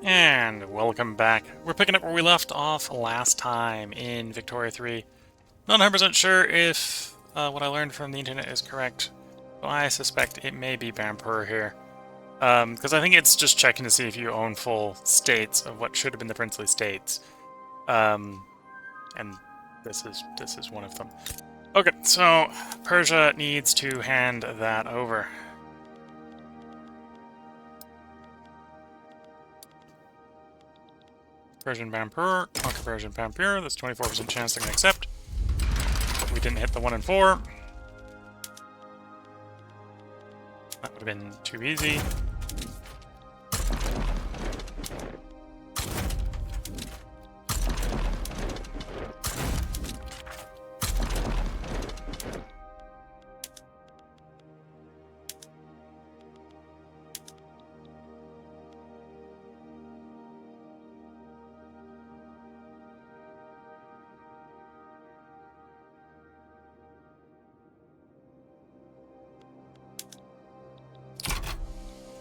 And welcome back. We're picking up where we left off last time in Victoria 3. Not 100% sure if what I learned from the internet is correct, but I suspect it may be Vampire here. Because I think it's just checking to see if you own full states of what should have been the princely states. And this is one of them. Okay, so Persia needs to hand that over. Persian Vampire, conquer Persian Vampire. That's 24% chance they're going to accept. We didn't hit the 1 and 4. That would have been too easy.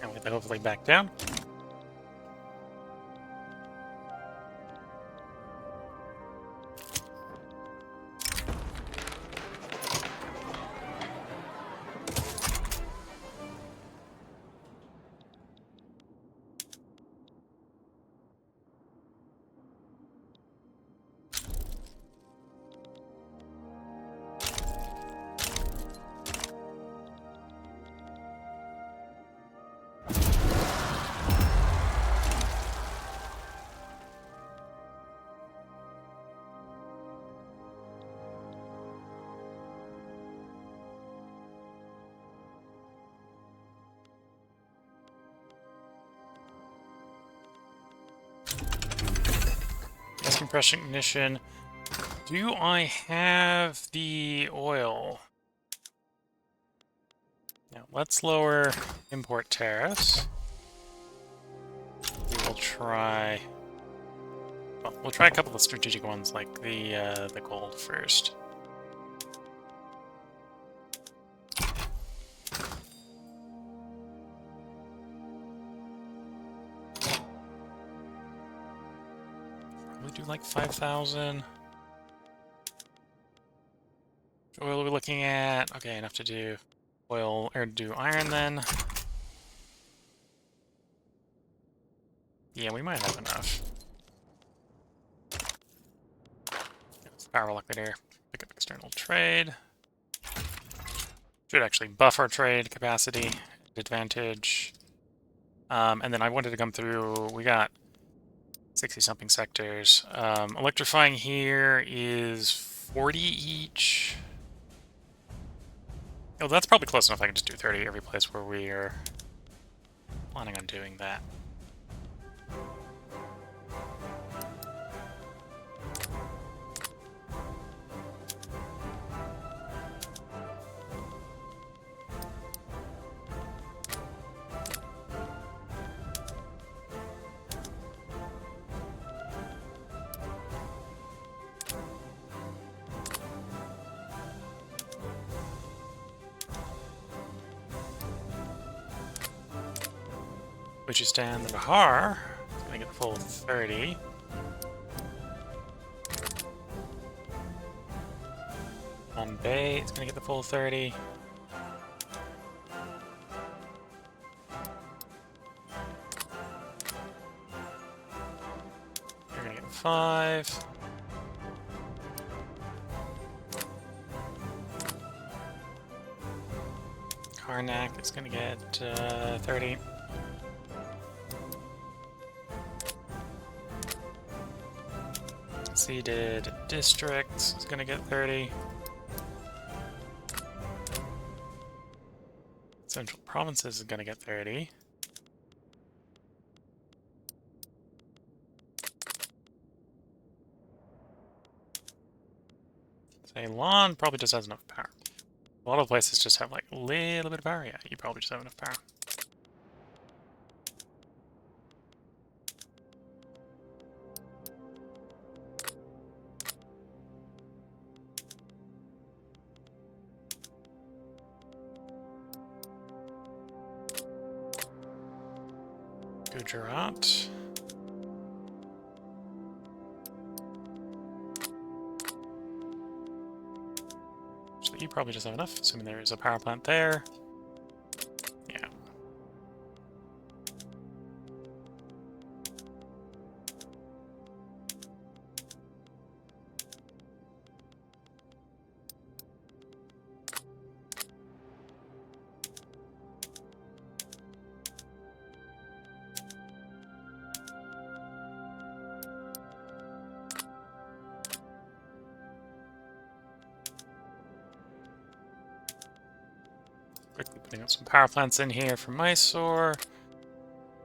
And we get that hopefully back down. Gas compression ignition. Do I have the oil? Now let's lower import tariffs. We will try. Well, we'll try a couple of strategic ones like the gold first. Probably do like 5,000. What oil are we looking at? Okay, enough to do oil or do iron then. Yeah, we might have enough. Let's power liquidator. Pick up external trade. Should actually buff our trade capacity advantage. And then I wanted to come through. We got 60-something sectors. Electrifying here is 40 each. Oh, that's probably close enough. I can just do 30 every place where we are planning on doing that. Stand the Bahar. It's gonna get the full 30. Bombay is gonna get the full 30. You're gonna get 5. Karnak is gonna get 30. Ceded districts is going to get 30. Central provinces is going to get 30. Ceylon probably just has enough power. A lot of places just have like a little bit of power. Yeah, you probably just have enough power. Gujarat. Actually, you probably just have enough, assuming there is a power plant there. Yeah. Quickly putting up some power plants in here for Mysore.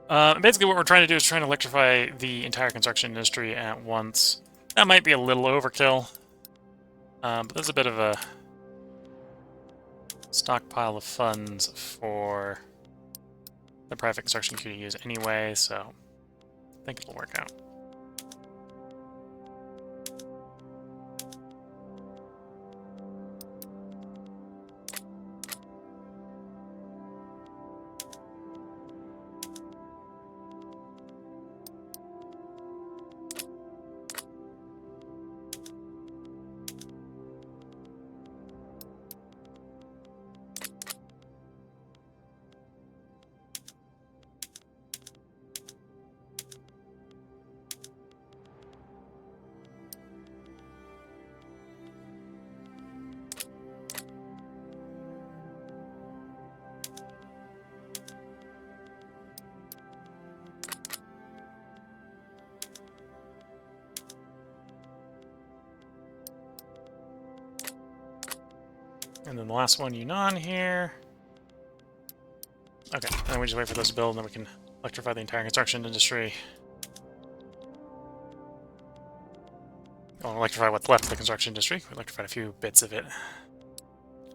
Basically what we're trying to do is trying to electrify the entire construction industry at once. That might be a little overkill, but there's a bit of a stockpile of funds for the private construction queue to use anyway, so I think it'll work out. And then the last one, Yunnan here. Okay, and then we just wait for those to build, and then we can electrify the entire construction industry. Well, electrify what's left of the construction industry. We electrified a few bits of it.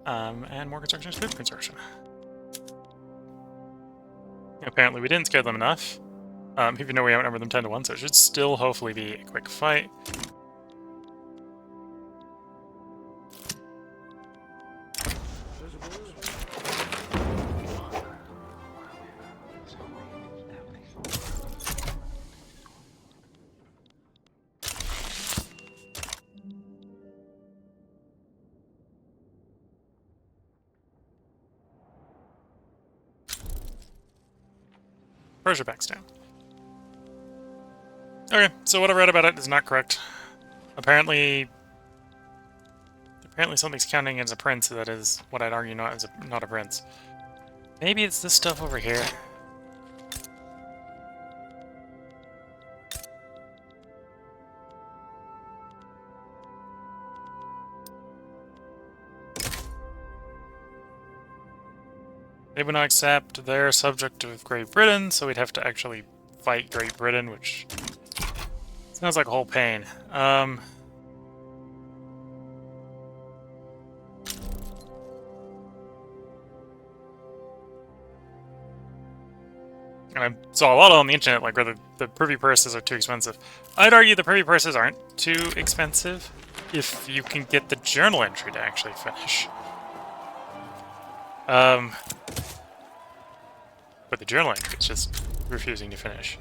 And more construction is good construction. Apparently we didn't scare them enough, even though we outnumbered them 10 to 1, so it should still hopefully be a quick fight. Persia backs down. Okay, so what I read about it is not correct. Apparently something's counting as a prince that is what I'd argue not a prince. Maybe it's this stuff over here. They would not accept their subject of Great Britain, so we'd have to actually fight Great Britain, which sounds like a whole pain. And I saw a lot on the internet, like, where the privy purses are too expensive. I'd argue the privy purses aren't too expensive if you can get the journal entry to actually finish. But the journal entry is just refusing to finish.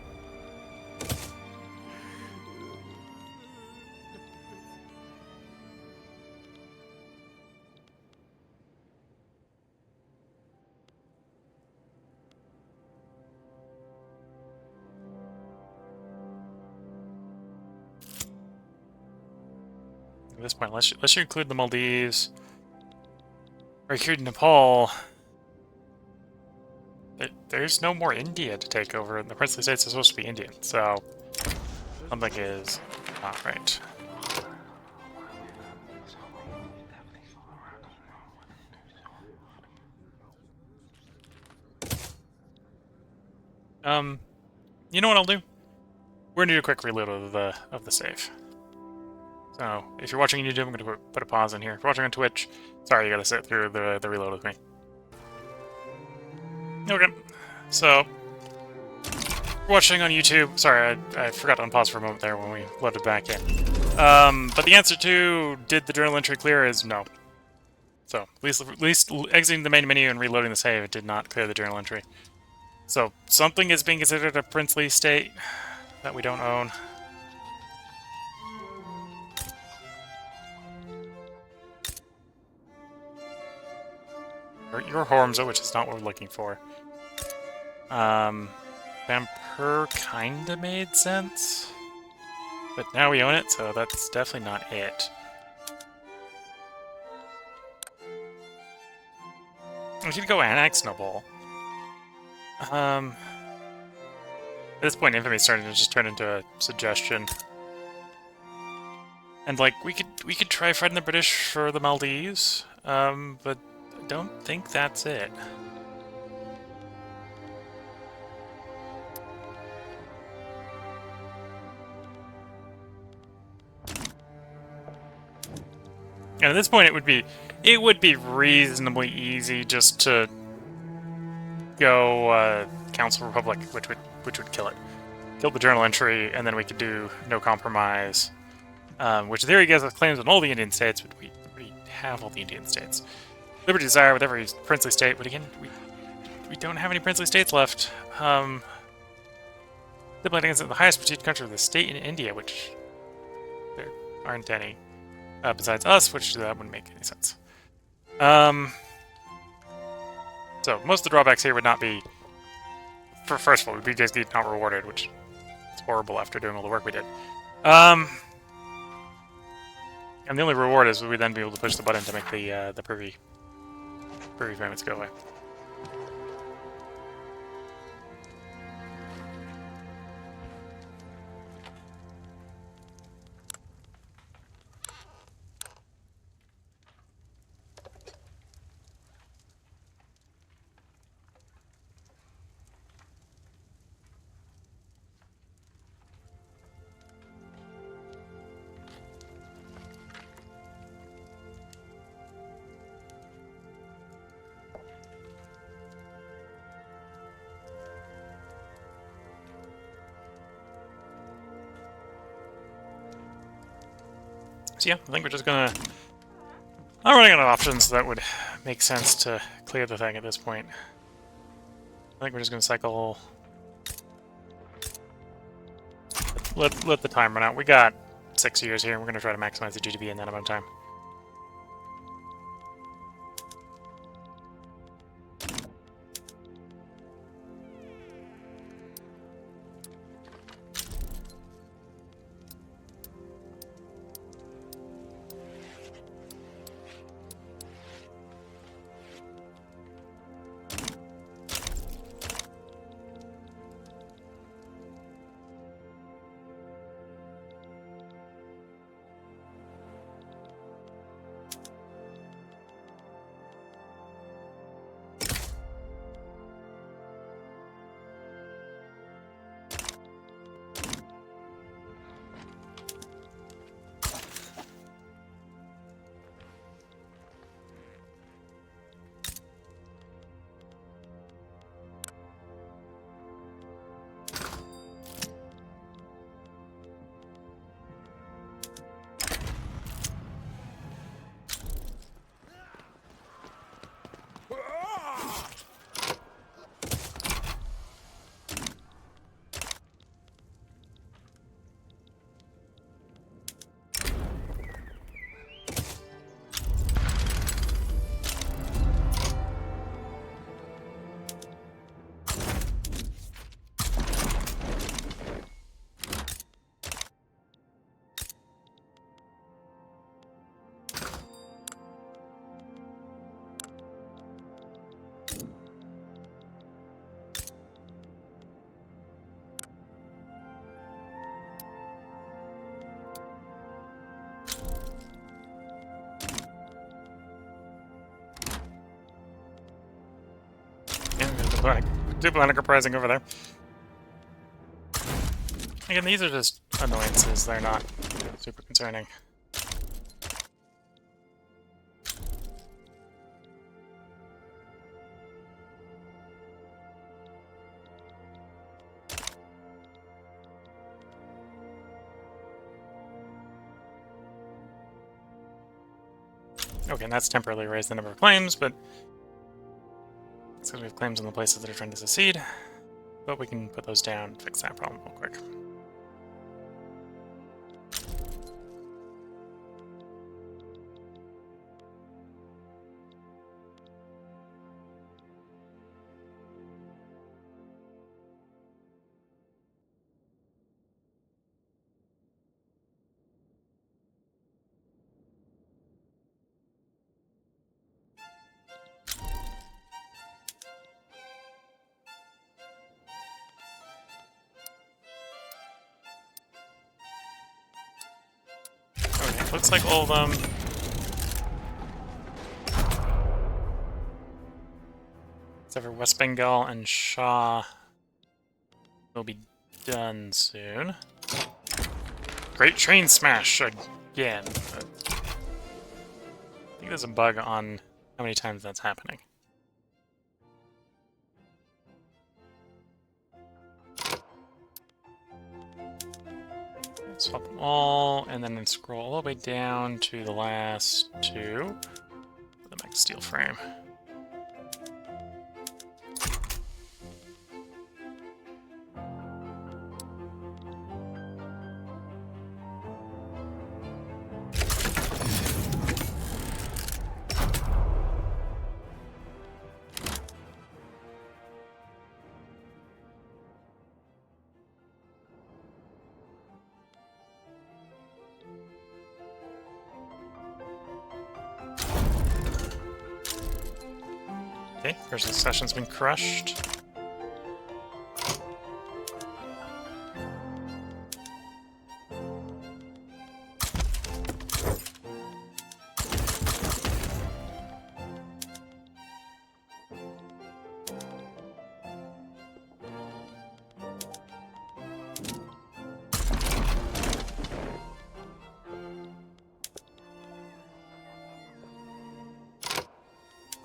At this point, let's include the Maldives. Or include Nepal. There's no more India to take over, and the princely states are supposed to be Indian, so something is not right. You know what I'll do? We're gonna do a quick reload of the save. So, if you're watching on YouTube, I'm gonna put a pause in here. If you're watching on Twitch, sorry, you gotta sit through the reload with me. Okay, so watching on YouTube. Sorry, I forgot to unpause for a moment there when we loaded back in. But the answer to did the journal entry clear is no. So at least exiting the main menu and reloading the save, it did not clear the journal entry. So something is being considered a princely state that we don't own. Or your Hormza, which is not what we're looking for. Vampire kinda made sense. But now we own it, so that's definitely not it. We could go annex Noble. At this point, Infamy's starting to just turn into a suggestion. And like we could try fighting the British for the Maldives, but I don't think that's it. And at this point, it would be reasonably easy just to go Council Republic, which would kill it, kill the journal entry, and then we could do no compromise, which in theory gives us claims on all the Indian states, but we have all the Indian states. Liberty Desire with every princely state, but again, we don't have any princely states left. Diplomatic against the highest prestigious country of the state in India, which there aren't any. Besides us, which that wouldn't make any sense. So most of the drawbacks here would not be, first of all, we'd be just not rewarded, which is horrible after doing all the work we did. And the only reward is we would then be able to push the button to make the privy payments go away. So yeah, I think we're just gonna... I'm running out of options that would make sense to clear the thing at this point. I think we're just gonna cycle... Let the time run out. We got 6 years here, and we're gonna try to maximize the GDP in that amount of time. Diplomatic uprising over there. Again, these are just annoyances. They're not super concerning. Okay, and that's temporarily raised the number of claims, but it's because we have claims on the places that are trying to secede. But we can put those down and fix that problem real quick. Looks like all of them. Except for West Bengal and Shah will be done soon. Great train smash again. I think there's a bug on how many times that's happening. Swap them all, and then scroll all the way down to the last two. Put them back to steel frame. Okay, first succession's been crushed.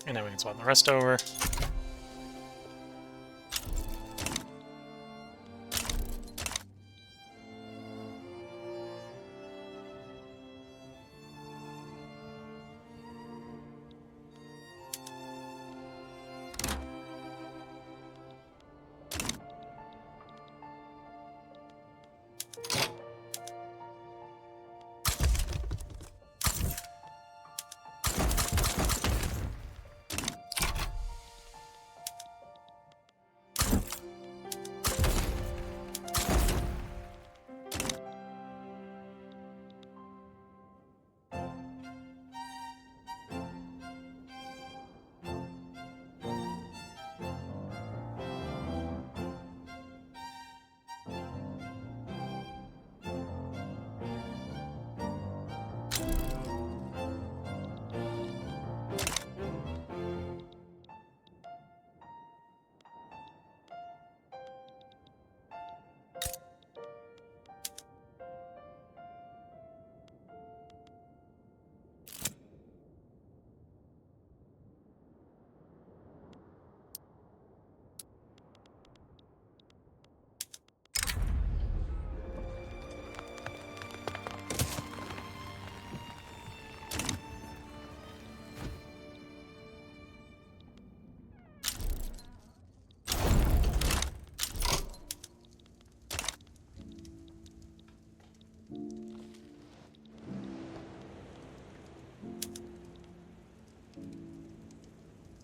And now we can swap the rest over.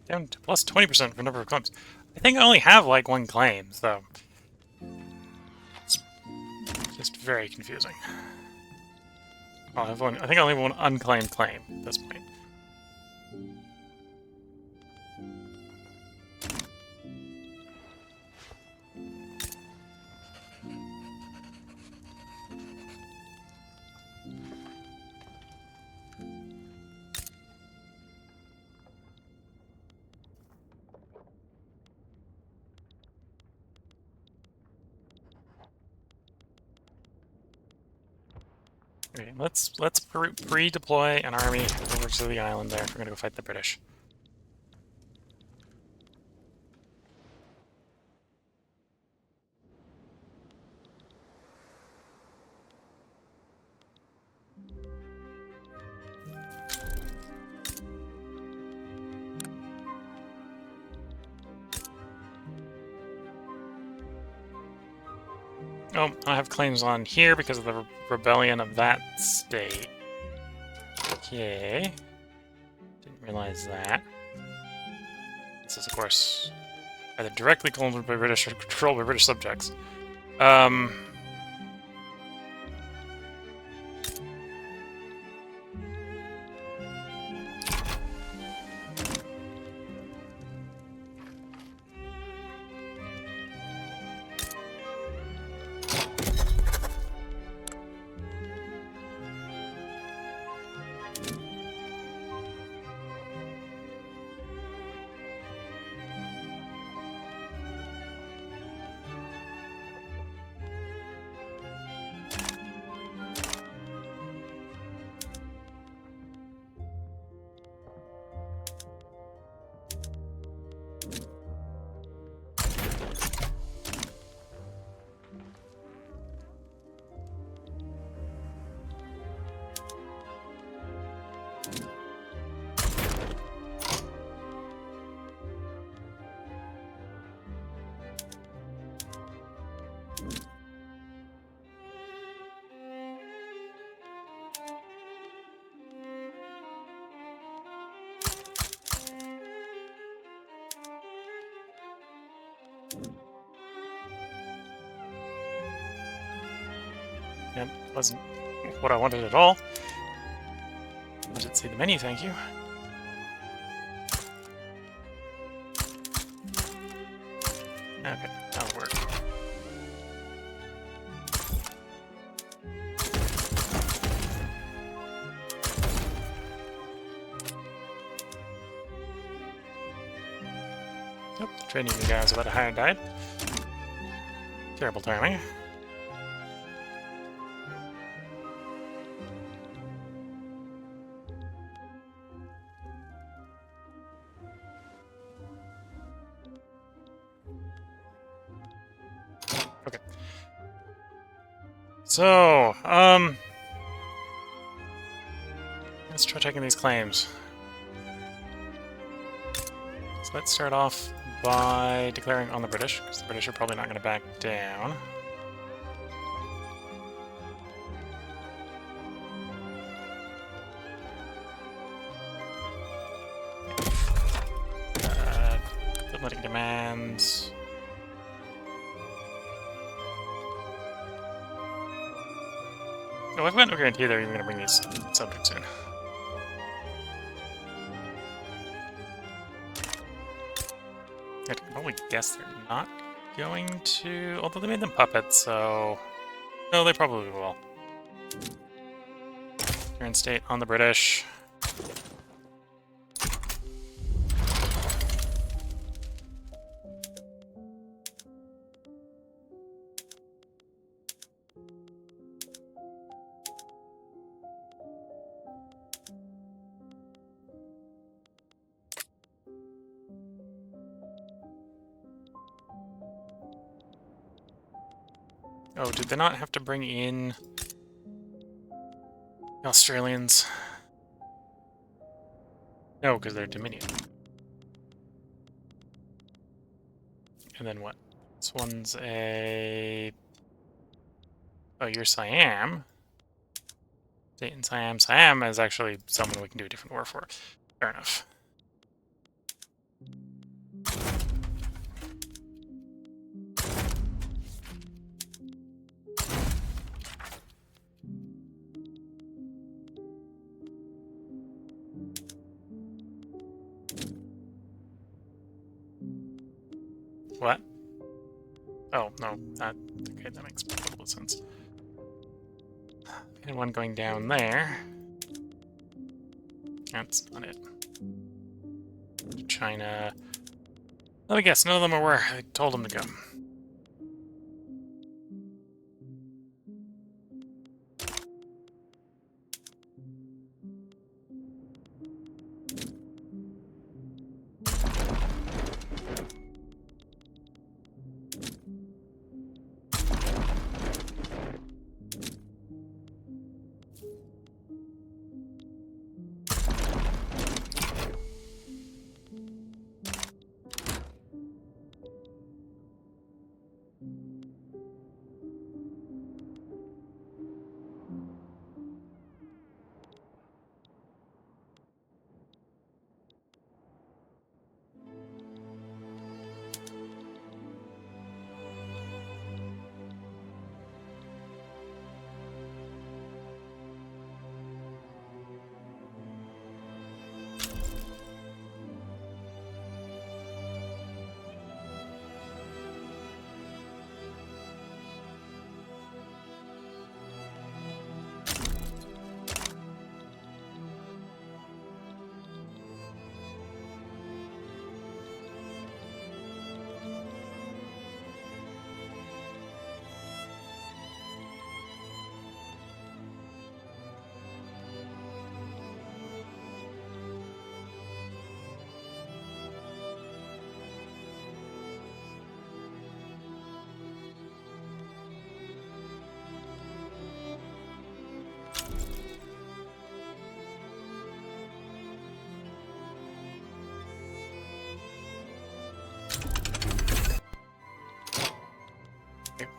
Down to plus 20% for number of claims. I think I only have like one claim, so it's just very confusing. Oh, I think I only have one unclaimed claim at this point. Okay, let's pre-deploy an army over to the island there if we're gonna go fight the British. Oh, I have claims on here because of the rebellion of that state. Okay. Didn't realize that. This is, of course, either directly controlled by British or controlled by British subjects. That wasn't what I wanted at all. I did see the menu, thank you. Okay, that'll work. Nope, the training you guys about to hire died. Terrible timing. Okay. So, let's try taking these claims. So let's start off by declaring on the British, because the British are probably not going to back down. Diplomatic demands. Oh, I've got no guarantee they're even going to bring these subjects in. I can probably guess they're not going to, although they made them puppets, so... No, they probably will. Current state on the British. Oh, did they not have to bring in the Australians? No, because they're Dominion. And then what? This one's a... Oh, you're Siam. State in Siam. Siam is actually someone we can do a different war for. Fair enough. What? Oh, no. Okay, that makes a little bit of sense. And one going down there. That's not it. China. Let me guess, none of them are where I told them to go.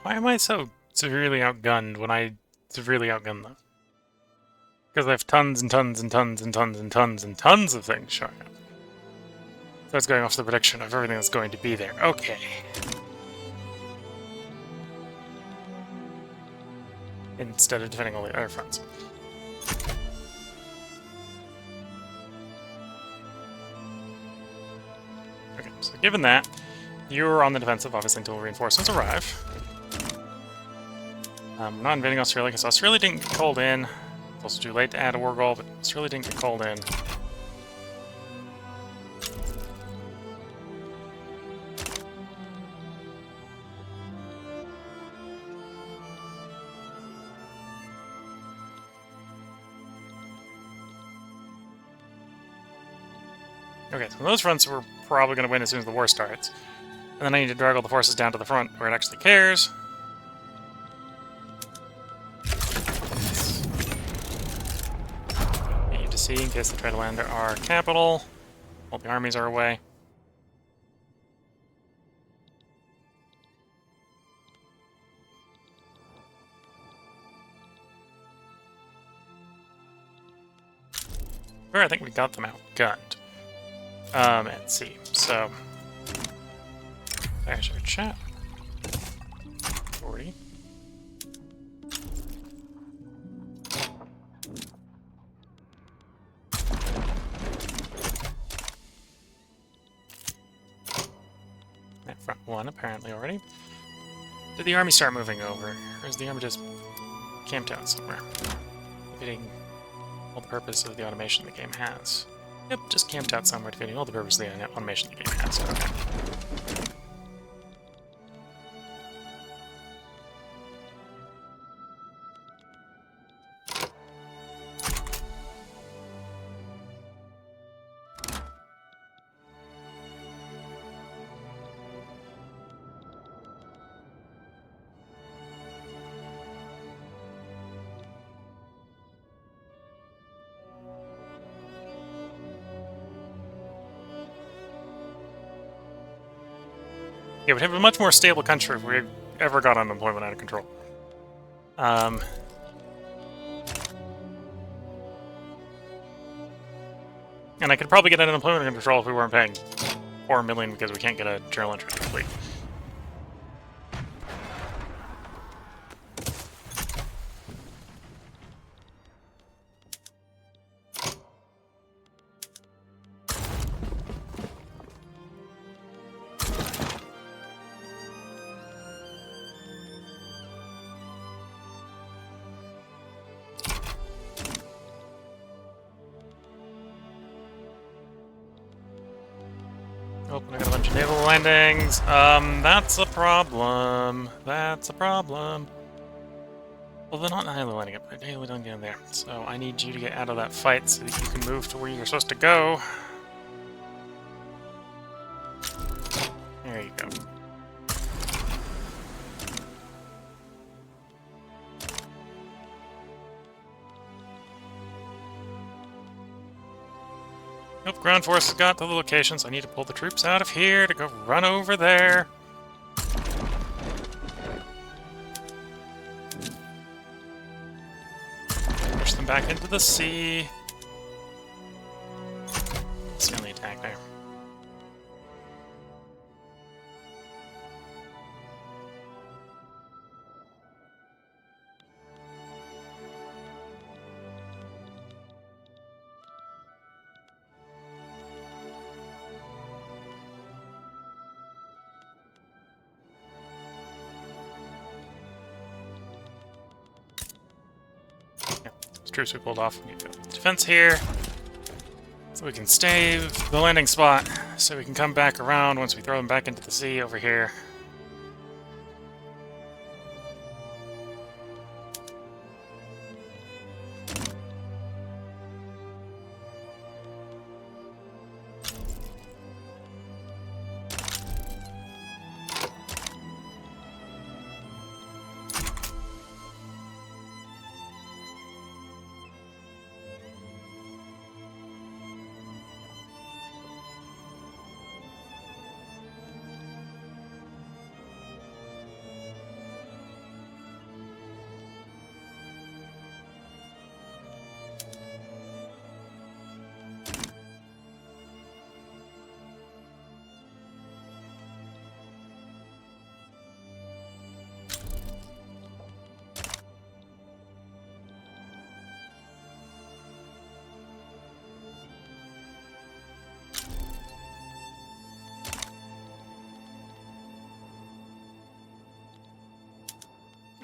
Why am I so severely outgunned when I severely outgun them? Because I have tons and tons and tons and tons and tons and tons of things showing up. So it's going off the prediction of everything that's going to be there. Okay. instead of defending all the other fronts. Okay, so given that, you're on the defensive, obviously, until reinforcements arrive. I'm not invading Australia, because Australia didn't get called in. It's also too late to add a war goal, but Australia didn't get called in. Okay, so those fronts we're probably going to win as soon as the war starts. And then I need to drag all the forces down to the front where it actually cares. Need to see in case they try to land our capital while the armies are away. Sure, I think we got them outgunned. Let's see. So, actually, chat. 40. That front one, apparently, already. Did the army start moving over? Or is the army just camped out somewhere? Defeating all the purpose of the automation the game has. Yep, just camped out somewhere, defeating all the purpose of the automation the game has. Okay. Yeah, we'd have a much more stable country if we ever got unemployment out of control. And I could probably get unemployment under control if we weren't paying $4 million because we can't get a journal entry complete. Oh, I got a bunch of naval landings. That's a problem. That's a problem. Well, they're not naval landing up. They don't get in there. So I need you to get out of that fight so that you can move to where you're supposed to go. There you go. Nope, ground forces got to the location, so I need to pull the troops out of here to go run over there. Push them back into the sea. See on the attack there. Troops we pulled off. We need to defense here, so we can stave the landing spot, so we can come back around once we throw them back into the sea over here.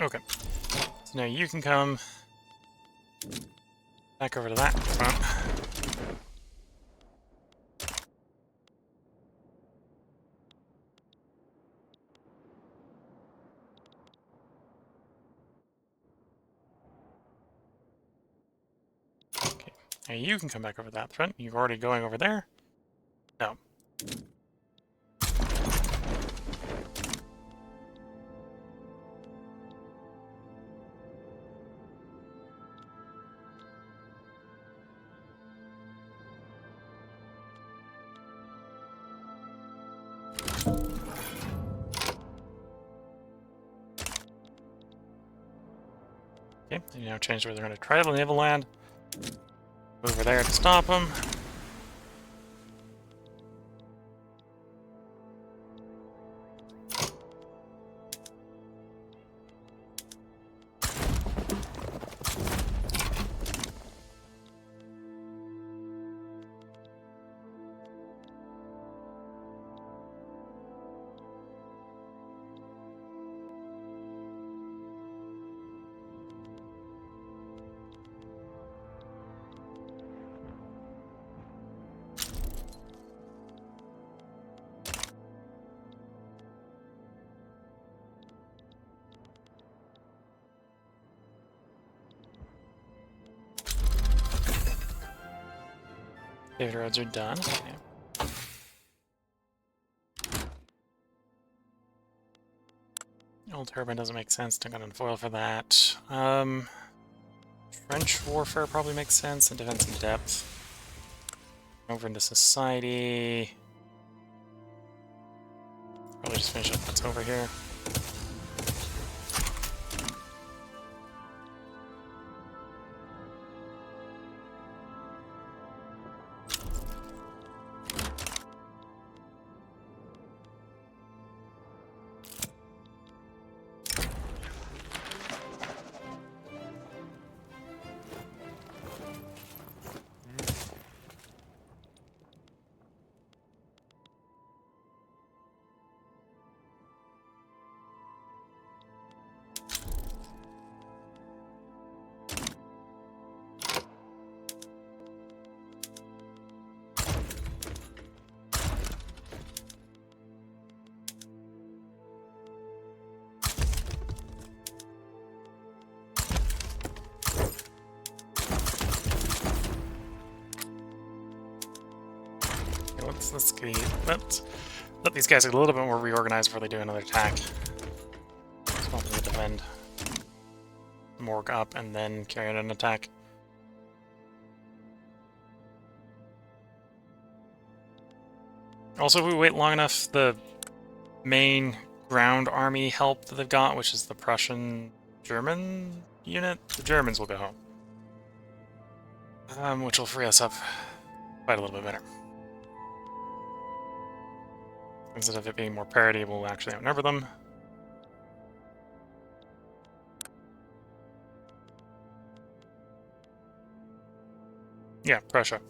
Okay. So now you can come back over to that front. Okay. Now you can come back over that front. You're already going over there. No. Okay, you now change where they're going to try the naval land. Over there to stop them. Paved roads are done. Okay. Old turbine doesn't make sense. Don't got an foil for that. Trench warfare probably makes sense, and defense in depth. Over into society. Probably just finish up what's over here. Let's let these guys get a little bit more reorganized before they do another attack. Just want them to defend, morgue up, and then carry out an attack. Also, if we wait long enough, the main ground army help that they've got, which is the Prussian-German unit, the Germans will go home. Which will free us up quite a little bit better. Instead of it being more parity, we'll actually outnumber them. Yeah, Prussia.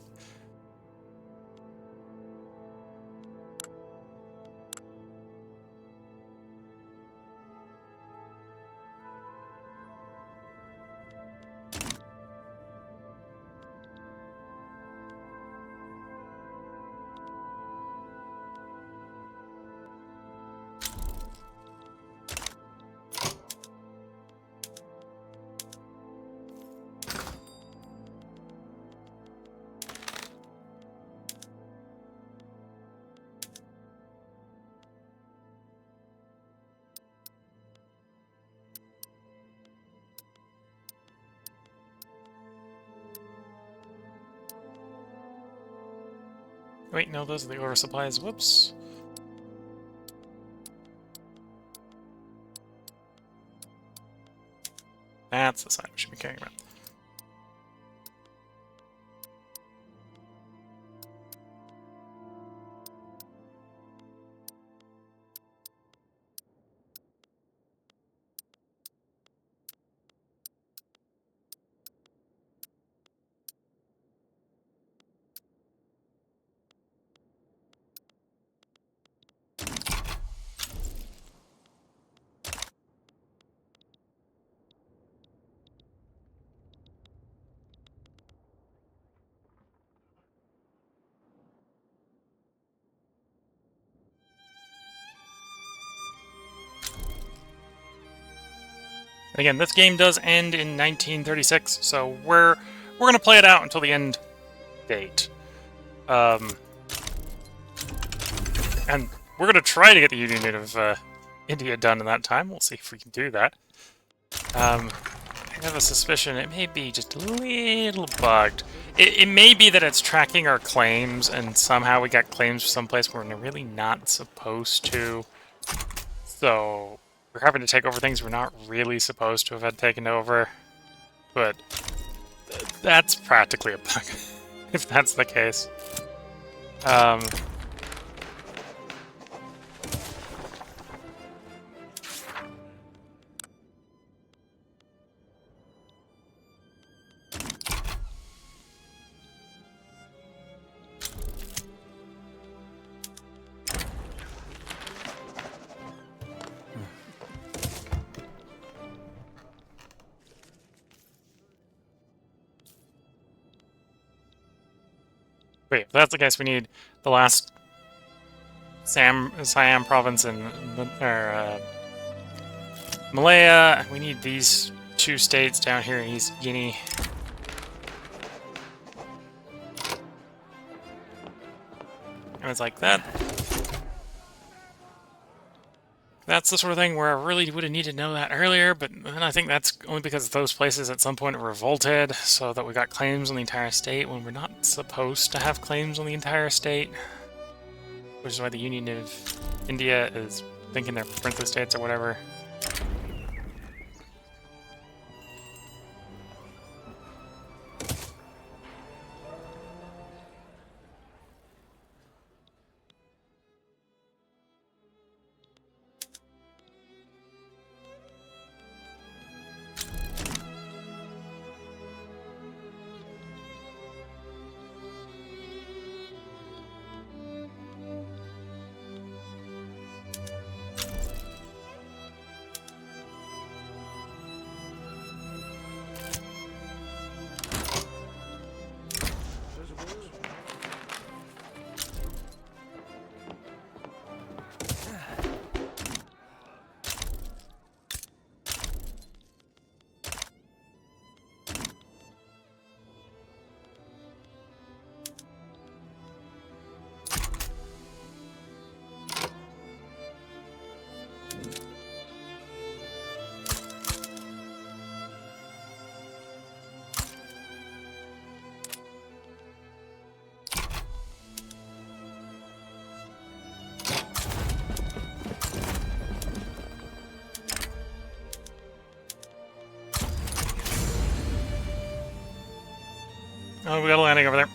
Wait, no, those are the oversupplies. Whoops. That's the side we should be caring about. And again, this game does end in 1936, so we're gonna play it out until the end date. And we're gonna try to get the Union of India done in that time. We'll see if we can do that. I have a suspicion it may be just a little bugged. It may be that it's tracking our claims, and somehow we got claims for someplace we're really not supposed to. So we're having to take over things we're not really supposed to have had taken over. But that's practically a bug, if that's the case. Wait, if that's the case, we need the last Siam province in Malaya. We need these two states down here in East Guinea. And it's like that. That's the sort of thing where I really would have needed to know that earlier, but then I think that's only because those places at some point revolted, so that we got claims on the entire state when we're not supposed to have claims on the entire state. Which is why the Union of India is thinking they're princely states or whatever. Oh, we got a landing over there.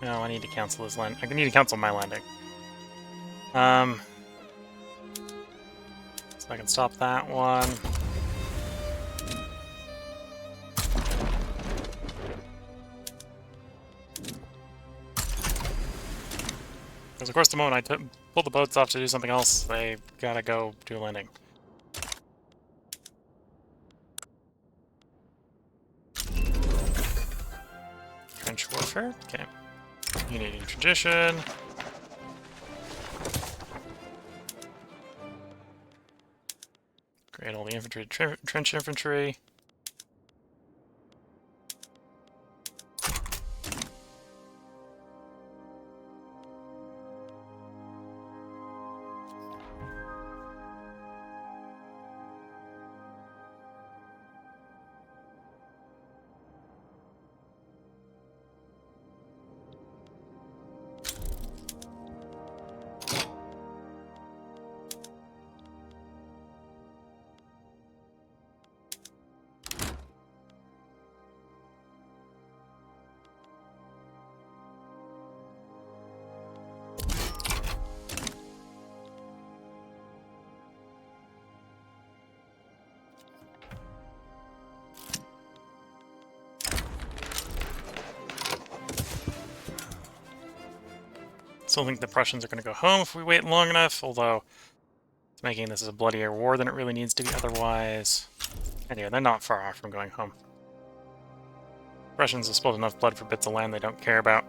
No, I need to cancel this land. I need to cancel my landing. So I can stop that one. Because of course the moment I pull the boats off to do something else, they gotta go do a landing. Trench warfare? Okay. Unity tradition. Create all the infantry, trench infantry. Still think the Prussians are going to go home if we wait long enough, although it's making this a bloodier war than it really needs to be otherwise. Anyway, they're not far off from going home. Russians have spilled enough blood for bits of land they don't care about.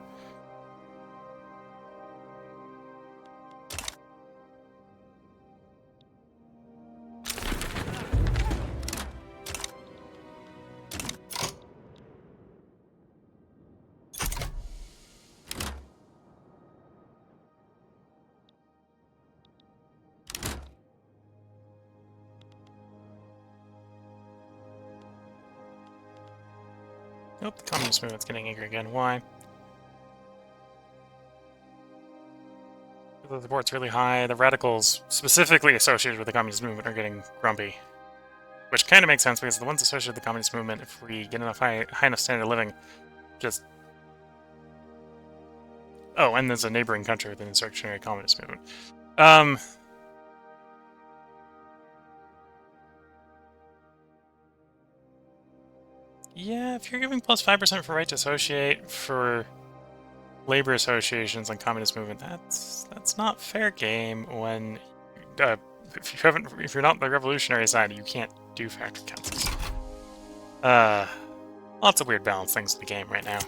Oh, the communist movement's getting angry again. Why? The support's really high. The radicals specifically associated with the communist movement are getting grumpy. Which kind of makes sense, because the ones associated with the communist movement, if we get enough high enough standard of living, just... Oh, and there's a neighboring country with an insurrectionary communist movement. Yeah, if you're giving plus 5% for right to associate for labor associations and communist movement, that's not fair game when if you're not the revolutionary side, you can't do factory councils. Lots of weird balance things in the game right now.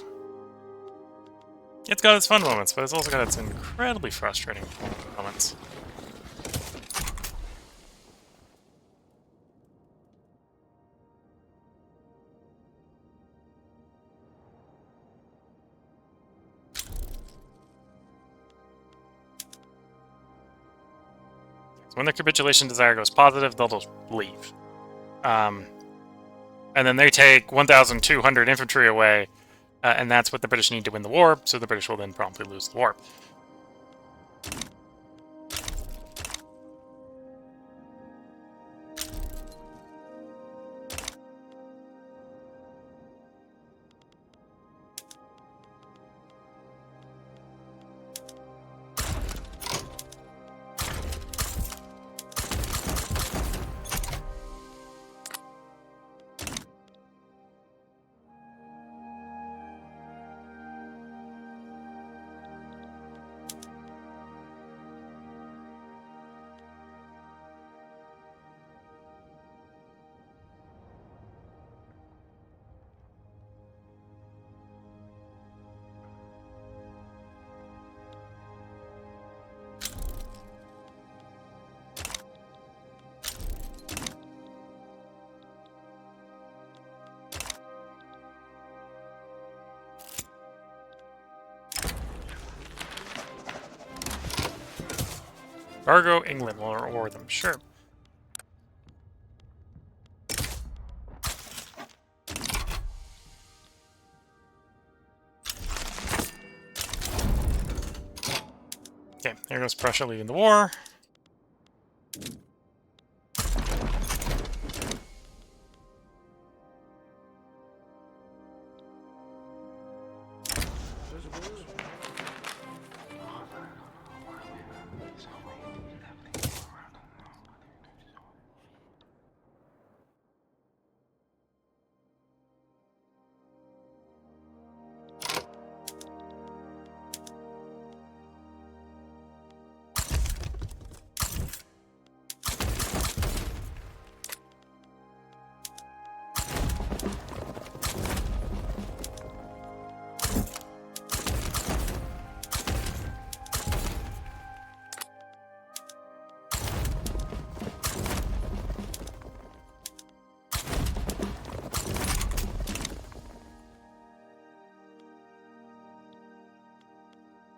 It's got its fun moments, but it's also got its incredibly frustrating moments. So when their capitulation desire goes positive, they'll just leave. And then they take 1,200 infantry away, and that's what the British need to win the war, so the British will then promptly lose the war. Fargo, England will reward them, sure. Okay, there goes Prussia leaving the war.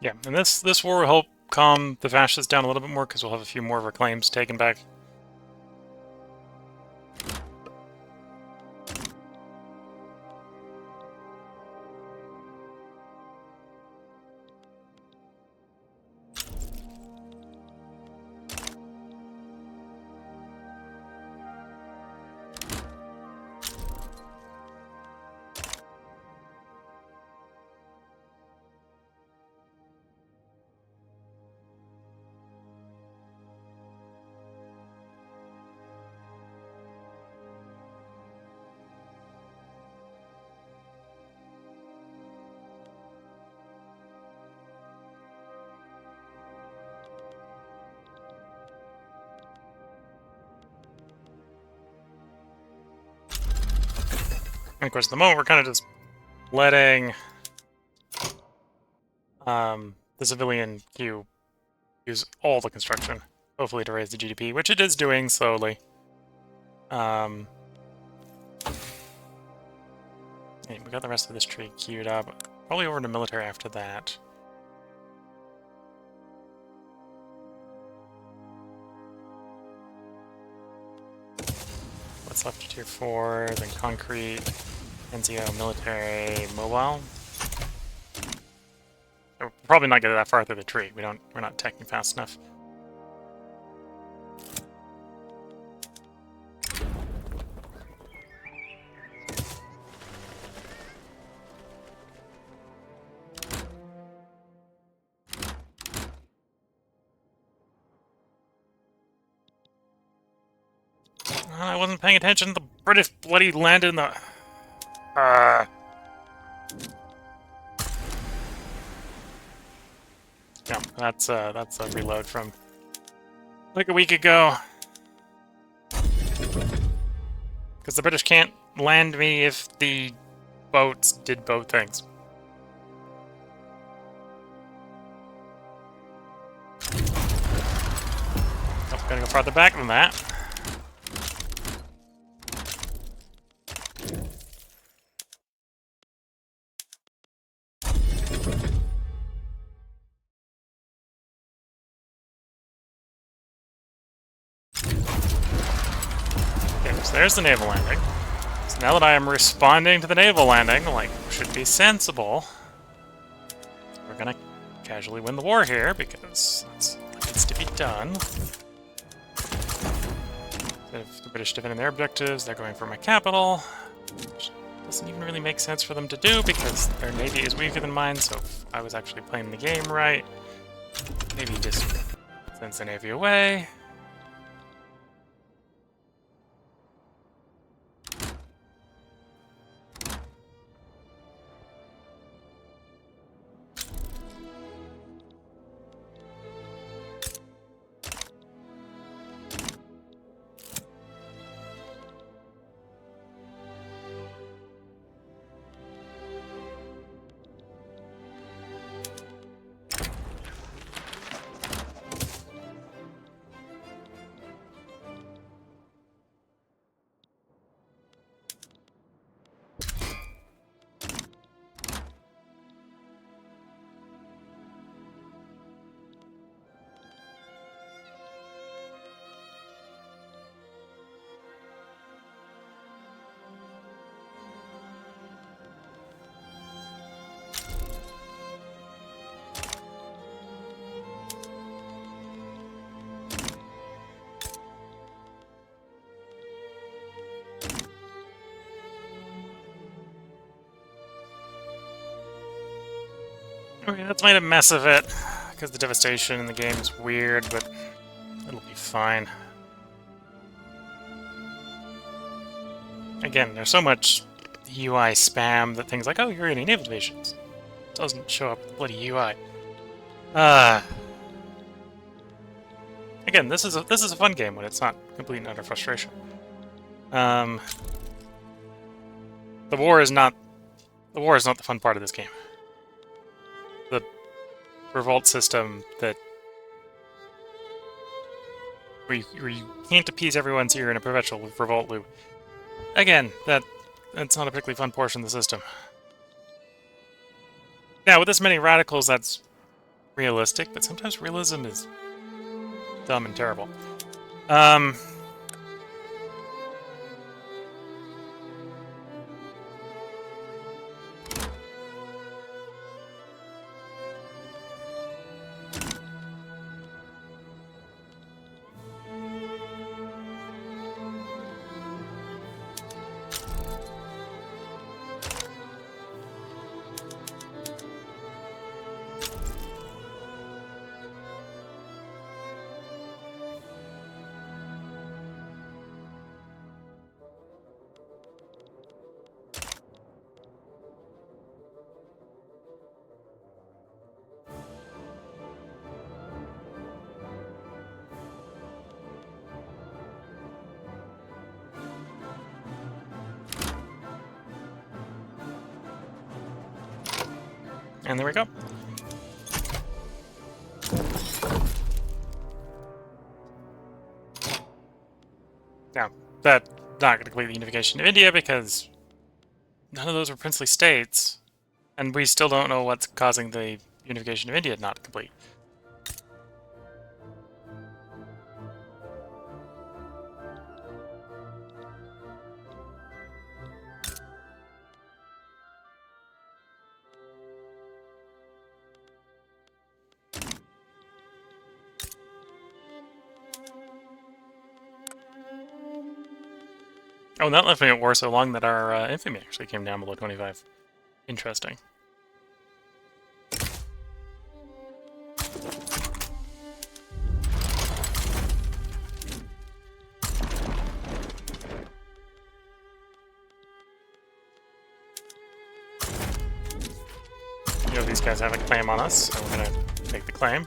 Yeah, and this war will help calm the fascists down a little bit more, because we'll have a few more of our claims taken back. And of course, at the moment, we're kind of just letting the civilian queue use all the construction, hopefully to raise the GDP, which it is doing slowly. Okay, we got the rest of this tree queued up. Probably over to military after that. What's left to tier 4, then concrete. NCO military mobile. We'll probably not get that far through the tree. We're not teching fast enough. I wasn't paying attention. The British bloody landed in the... No, that's a reload from like a week ago. Because the British can't land me if the boats did both things. Oh, gotta go farther back than that. Okay, so there's the naval landing. So now that I am responding to the naval landing, like, should be sensible, we're gonna casually win the war here, because that's what needs to be done. If the British defending their objectives, they're going for my capital, which doesn't even really make sense for them to do, because their navy is weaker than mine, so if I was actually playing the game right, maybe just sends the navy away. Okay, that's made a mess of it, because the devastation in the game is weird, but it'll be fine. Again, there's so much UI spam that things like, oh, you're in a naval divisions, doesn't show up in the bloody UI. Again, this is a fun game when it's not complete and utter frustration. The war is not the fun part of this game. The revolt system that where you can't appease everyone, so you're in a perpetual revolt loop. Again, that's not a particularly fun portion of the system. Now, with this many radicals, that's realistic, but sometimes realism is dumb and terrible. And there we go. Now, that's not going to complete the unification of India because none of those were princely states, and we still don't know what's causing the unification of India not to complete. Oh, and that left me at war so long that our infamy actually came down below 25. Interesting. You know, these guys have a claim on us, so we're gonna take the claim.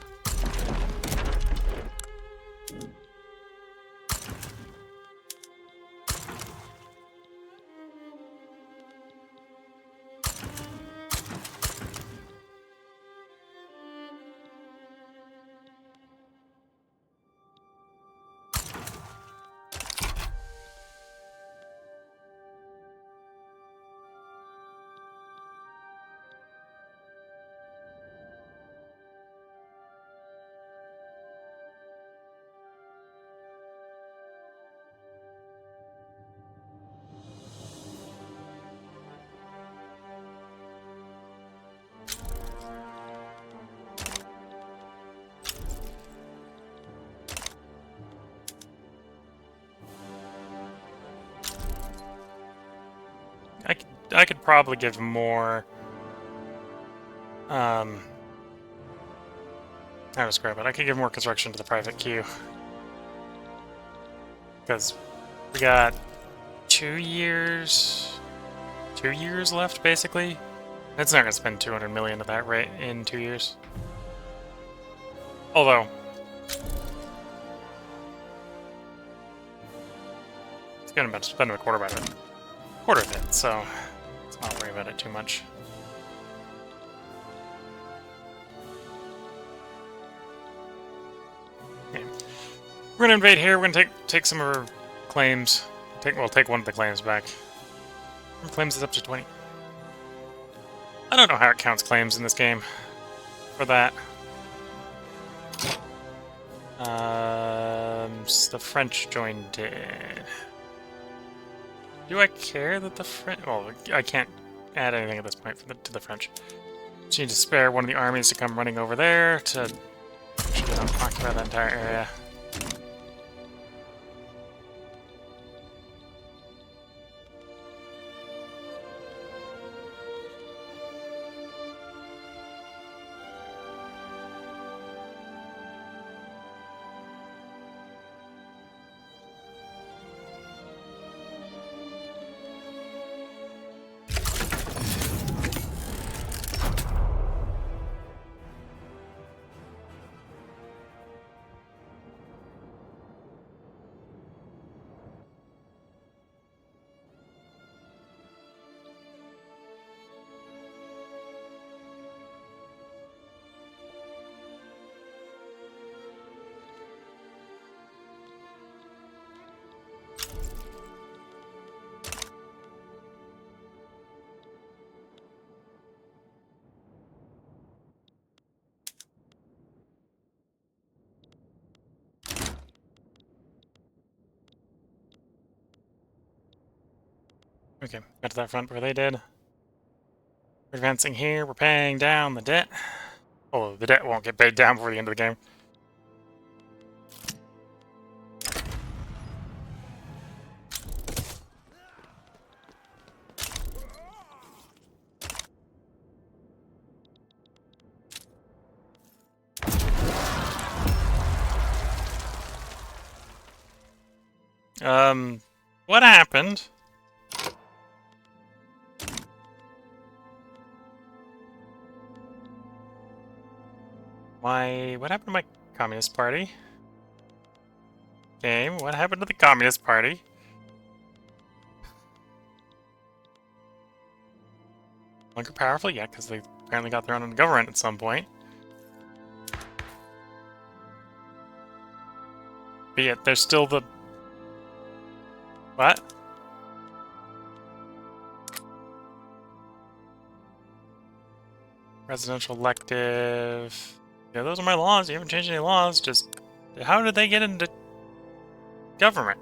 I could probably give more. How to describe it? I could give more construction to the private queue. Because we got 2 years. 2 years left, basically. It's not going to spend 200 million at that rate in 2 years. Although, it's going to spend a quarter of it, so let's not worry about it too much. Okay. We're gonna invade here. We're gonna take some of our claims. We'll take one of the claims back. Claims is up to 20. I don't know how it counts claims in this game. For that. The French joined in. Do I care that the French... Well, I can't add anything at this point to the French. Just need to spare one of the armies to come running over there to make sure they don't occupy that entire area. Okay, got to that front where they did. We're advancing here, we're paying down the debt. Oh, the debt won't get paid down before the end of the game. What happened? What happened to my Communist Party? Game, what happened to the Communist Party? Longer powerful? Yeah, because they apparently got their own government at some point. But yet, there's still the... What? Presidential elective... Yeah, those are my laws. You haven't changed any laws. Just... How did they get into... government?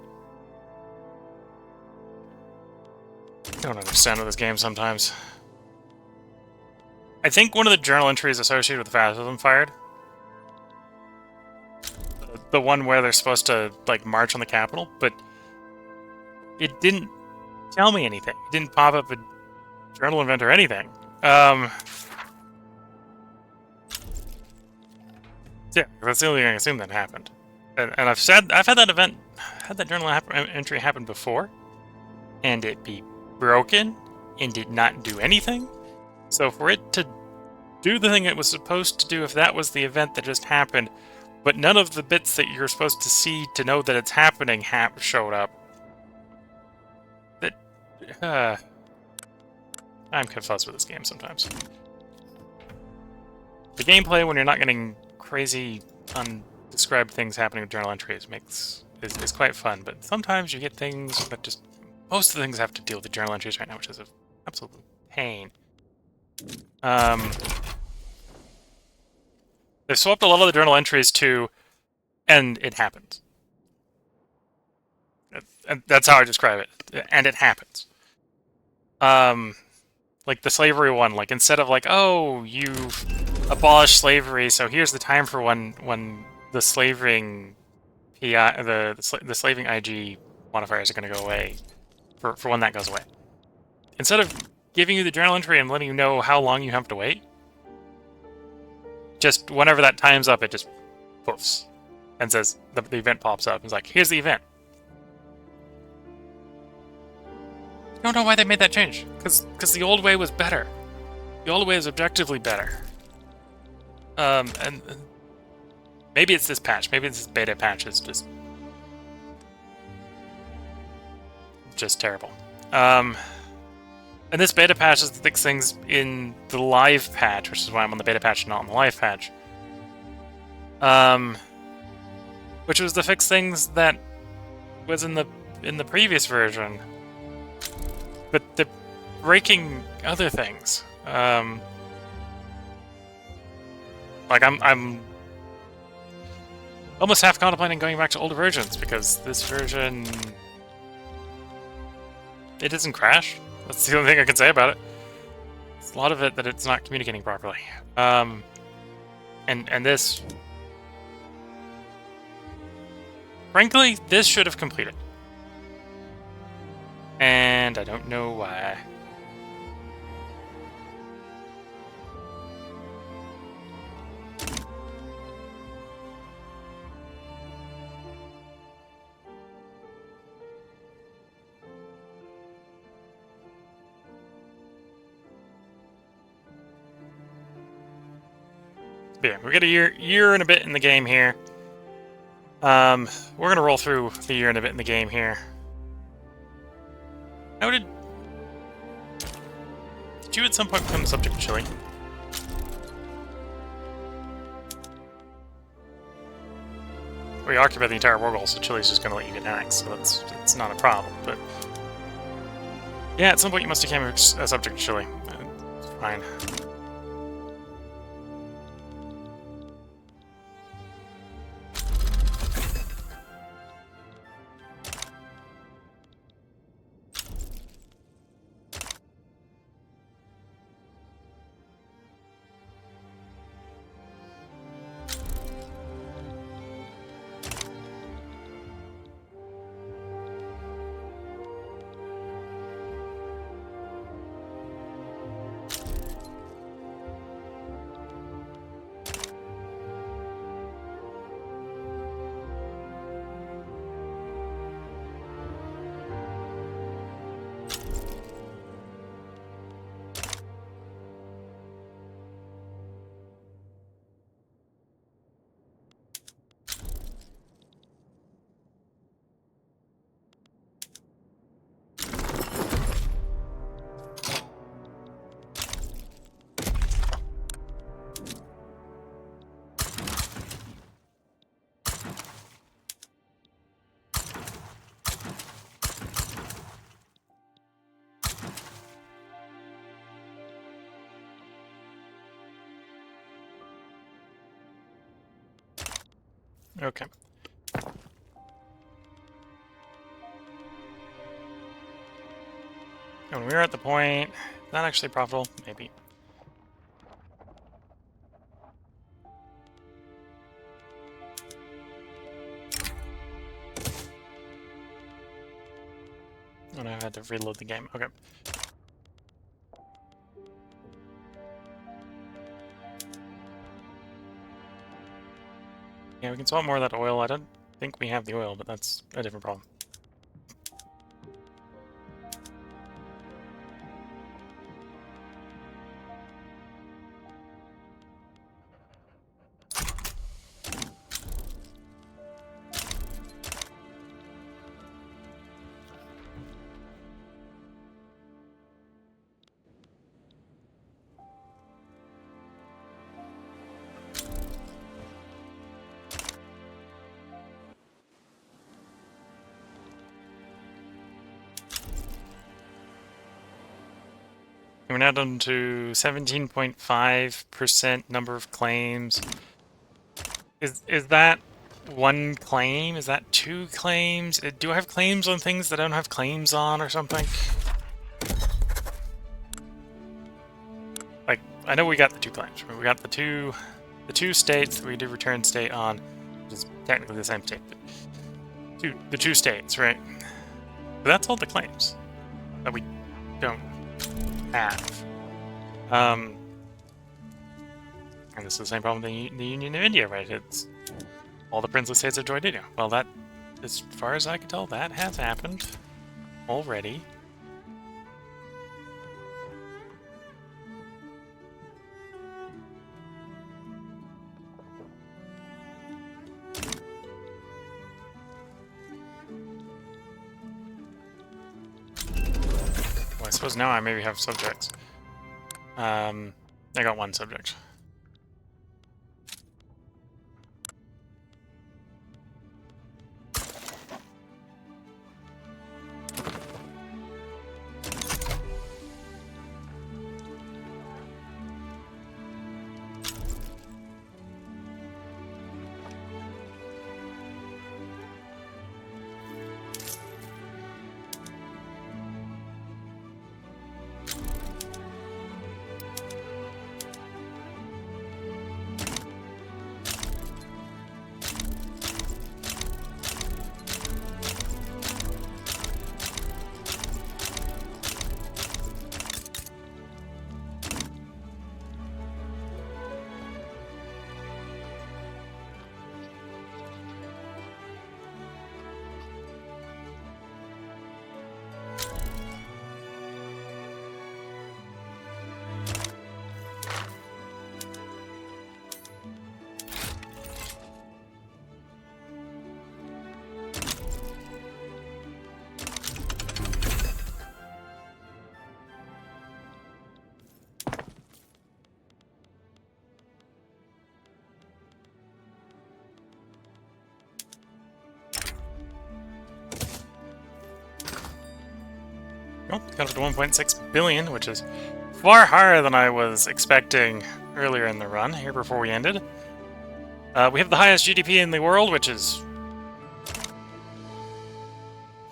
I don't understand with this game sometimes. I think one of the journal entries associated with fascism fired. The one where they're supposed to, like, march on the Capitol, but it didn't tell me anything. It didn't pop up a journal event or anything. Yeah, that's the only thing I assume that happened. And I've had that journal entry happen before, and it be broken and did not do anything. So for it to do the thing it was supposed to do, if that was the event that just happened, but none of the bits that you're supposed to see to know that it's happening showed up. That I'm confused with this game sometimes. The gameplay, when you're not getting crazy, undescribed things happening with journal entries, is quite fun. But sometimes you get things that just most of the things have to deal with the journal entries right now, which is an absolute pain. They've swapped a lot of the journal entries too, and it happens. And that's how I describe it. And it happens. Like the slavery one, like instead of like, oh, you've abolished slavery, so here's the time for when the slaving PI, the slaving IG modifiers are going to go away, for when that goes away. Instead of giving you the journal entry and letting you know how long you have to wait, just whenever that time's up, it just poofs and says the event pops up. It's like, here's the event. I don't know why they made that change. Because the old way was better. The old way is objectively better. And maybe it's this patch. Maybe this beta patch is just terrible. And this beta patch is to fix things in the live patch, which is why I'm on the beta patch and not on the live patch. Which was to fix things that was in the previous version. But they're breaking other things. Like I'm almost half contemplating going back to older versions because this version it doesn't crash. That's the only thing I can say about it. It's a lot of it that it's not communicating properly. And this, frankly, this should have completed. And I don't know why. But yeah, we got a year and a bit in the game here. We're gonna roll through the year and a bit in the game here. How did you at some point become the subject of Chile? We occupy the entire world, so Chile's just gonna let you get annexed, so that's not a problem. But yeah, at some point you must have become a subject of Chile. It's fine. Okay. When we're at the point, not actually profitable, maybe. And I had to reload the game. Okay. Yeah, we can swap more of that oil. I don't think we have the oil, but that's a different problem. We're now down to 17.5% number of claims. Is that one claim? Is that two claims? Do I have claims on things that I don't have claims on or something? Like, I know we got the two claims. We got the two states that we did return state on, which is technically the same state, but the two states, right? But that's all the claims that we don't have. And this is the same problem with the Union of India, right? It's all the princely states have joined India. Well, that, as far as I can tell, that has happened already. Well, I suppose now I maybe have subjects. I got one subject. Well, got up to 1.6 billion, which is far higher than I was expecting earlier in the run, here before we ended. We have the highest GDP in the world, which is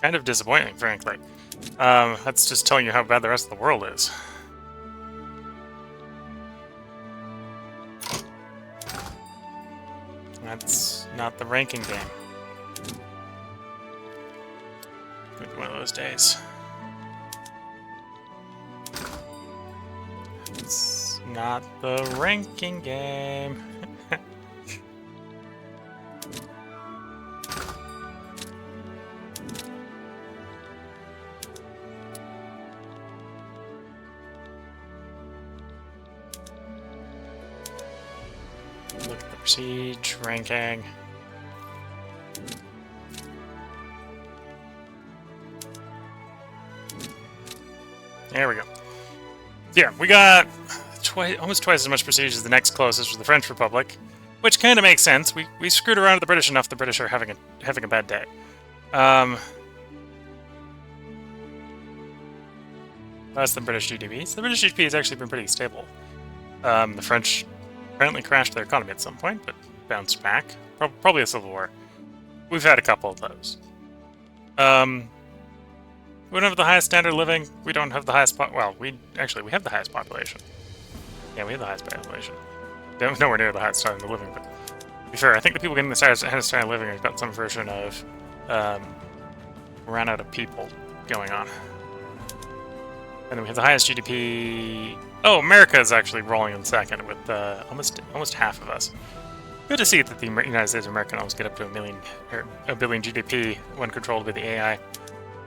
kind of disappointing, frankly. That's just telling you how bad the rest of the world is. That's not the ranking game. Could be one of those days. It's not the ranking game. Look at the prestige ranking. There we go. Yeah, we got almost twice as much prestige as the next closest was the French Republic, which kind of makes sense. We screwed around with the British enough. The British are having a bad day. That's the British GDP. So the British GDP has actually been pretty stable. The French apparently crashed their economy at some point, but bounced back. Probably a civil war. We've had a couple of those. We don't have the highest standard of living. We don't have the highest... Well, we have the highest population. Yeah, we have the highest population. Nowhere near the highest standard of living, but... To be fair, I think the people getting the highest standard of living have got some version of... ran out of people going on. And then we have the highest GDP. Oh, America is actually rolling in second with almost half of us. Good to see that the United States of America almost get up to a billion GDP when controlled by the AI.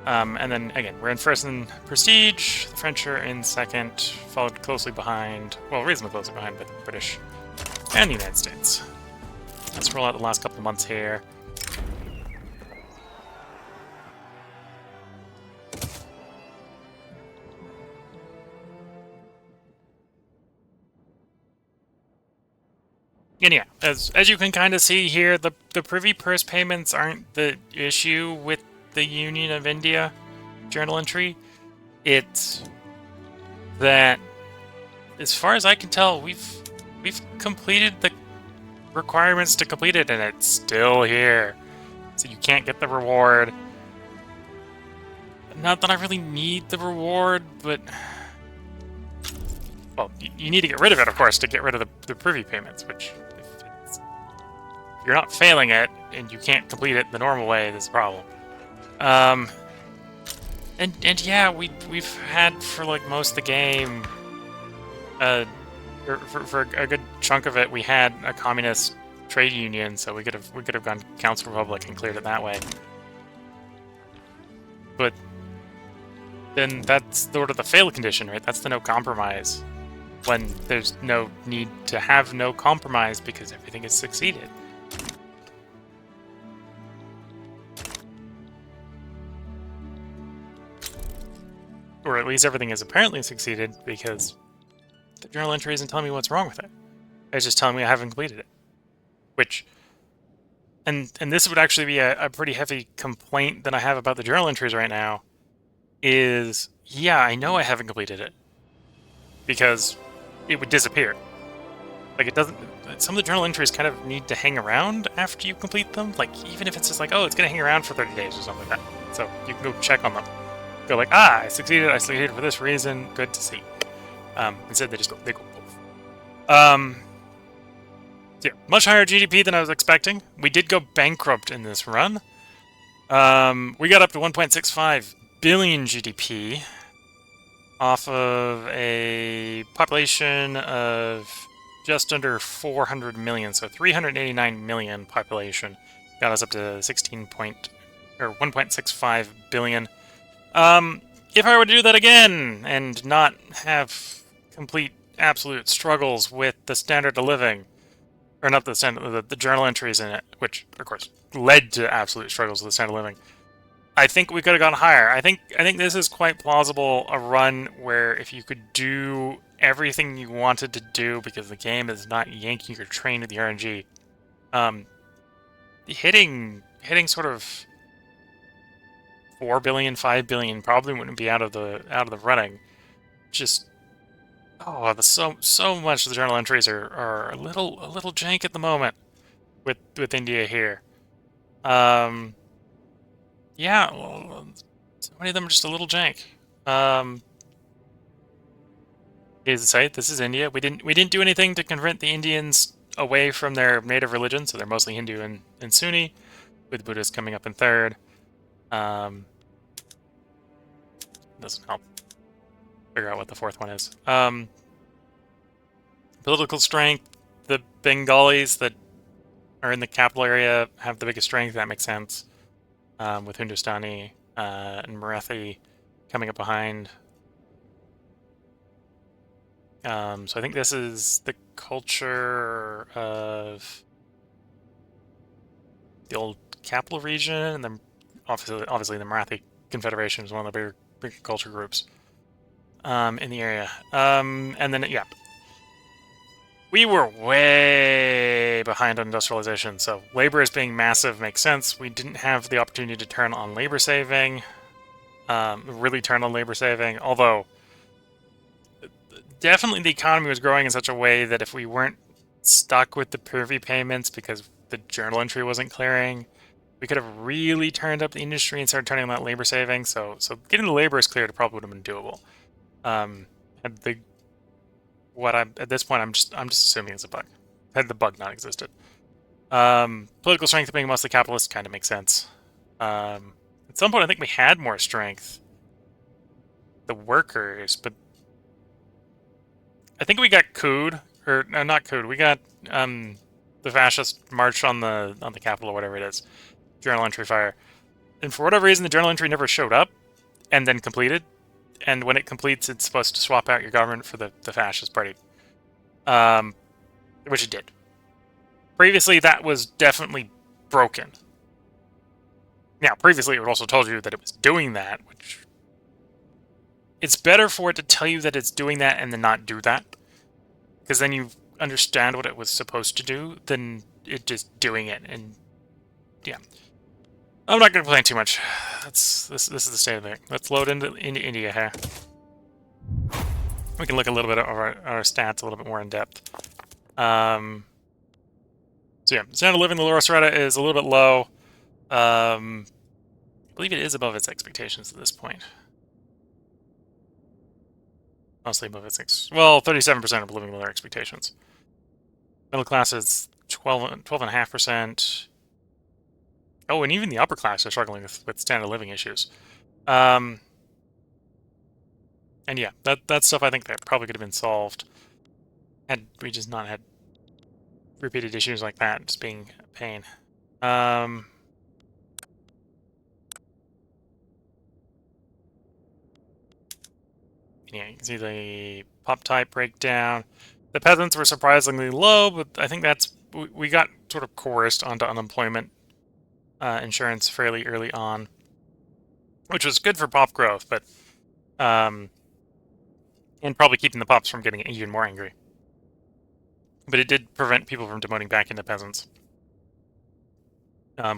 And then again, we're in first in prestige. The French are in second, followed closely behind, well, reasonably closely behind by the British and the United States. Let's roll out the last couple of months here. And yeah, as you can kind of see here, the privy purse payments aren't the issue with the Union of India journal entry. It's that, as far as I can tell, we've completed the requirements to complete it, and it's still here. So you can't get the reward. Not that I really need the reward, but... Well, you need to get rid of it, of course, to get rid of the privy payments, which... If you're not failing it, and you can't complete it the normal way, there's a problem. And yeah, we've had, for like most of the game, for a good chunk of it, we had a communist trade union, so we could have gone Council Republic and cleared it that way. But then that's sort of the fail condition, right? That's the no compromise, when there's no need to have no compromise because everything has succeeded. Or at least everything has apparently succeeded, because the journal entry isn't telling me what's wrong with it. It's just telling me I haven't completed it. Which, and this would actually be a pretty heavy complaint that I have about the journal entries right now, is, yeah, I know I haven't completed it, because it would disappear. Like, it doesn't... Some of the journal entries kind of need to hang around after you complete them. Like, even if it's just like, oh, it's going to hang around for 30 days or something like that. So you can go check on them. Go like, ah, I succeeded for this reason, good to see. Instead they go both. So yeah, much higher GDP than I was expecting. We did go bankrupt in this run. We got up to 1.65 billion GDP off of a population of just under 400 million, so 389 million population. Got us up to 1.65 billion. If I were to do that again and not have complete absolute struggles with the standard of living, or not the journal entries in it, which of course led to absolute struggles with the standard of living, I think we could have gone higher. I think this is quite plausible, a run where if you could do everything you wanted to do because the game is not yanking your train with the RNG, hitting sort of 4 billion, 5 billion probably wouldn't be out of the running. Just so much of the journal entries are a little jank at the moment with India here. Yeah, well, so many of them are just a little jank. Here's the site. This is India. We didn't do anything to convert the Indians away from their native religion, so they're mostly Hindu and Sunni, with Buddhists coming up in third. Doesn't help figure out what the fourth one is. Political strength, the Bengalis that are in the capital area have the biggest strength. That makes sense. With Hindustani and Marathi coming up behind. So I think this is the culture of the old capital region, and then obviously the Marathi Confederation is one of the bigger culture groups in the area. And then, yeah. We were way behind on industrialization, so labor as being massive makes sense. We didn't have the opportunity to turn on labor saving, really turn on labor saving, although definitely the economy was growing in such a way that if we weren't stuck with the privy payments because the journal entry wasn't clearing, we could have really turned up the industry and started turning on that labor saving. So getting the laborers cleared probably would have been doable. At this point, I'm just assuming it's a bug. Had the bug not existed. Political strength being mostly capitalist kind of makes sense. At some point, I think we had more strength the workers, but I think we got cooed, or no, not cooed. We got the fascist march on the Capitol, or whatever it is, journal entry fire, and for whatever reason, the journal entry never showed up, and then completed. And when it completes, it's supposed to swap out your government for the fascist party, which it did. Previously, that was definitely broken. Now, previously, it also told you that it was doing that, which it's better for it to tell you that it's doing that and then not do that, because then you understand what it was supposed to do, than it just doing it. And yeah, I'm not going to complain too much. This is the state of it. Let's load into India here. We can look a little bit at our stats a little bit more in depth. So yeah, standard of living in the lower strata is a little bit low. I believe it is above its expectations at this point. Mostly above its 37% of living below their expectations. Middle class is 12.5%. Oh, and even the upper class are struggling with standard of living issues. And yeah, that stuff I think that probably could have been solved had we just not had repeated issues like that just being a pain. Yeah, you can see the pop type breakdown. The peasants were surprisingly low, but I think we got sort of coerced onto unemployment insurance fairly early on, which was good for pop growth, but and probably keeping the pops from getting even more angry. But it did prevent people from demoting back into peasants,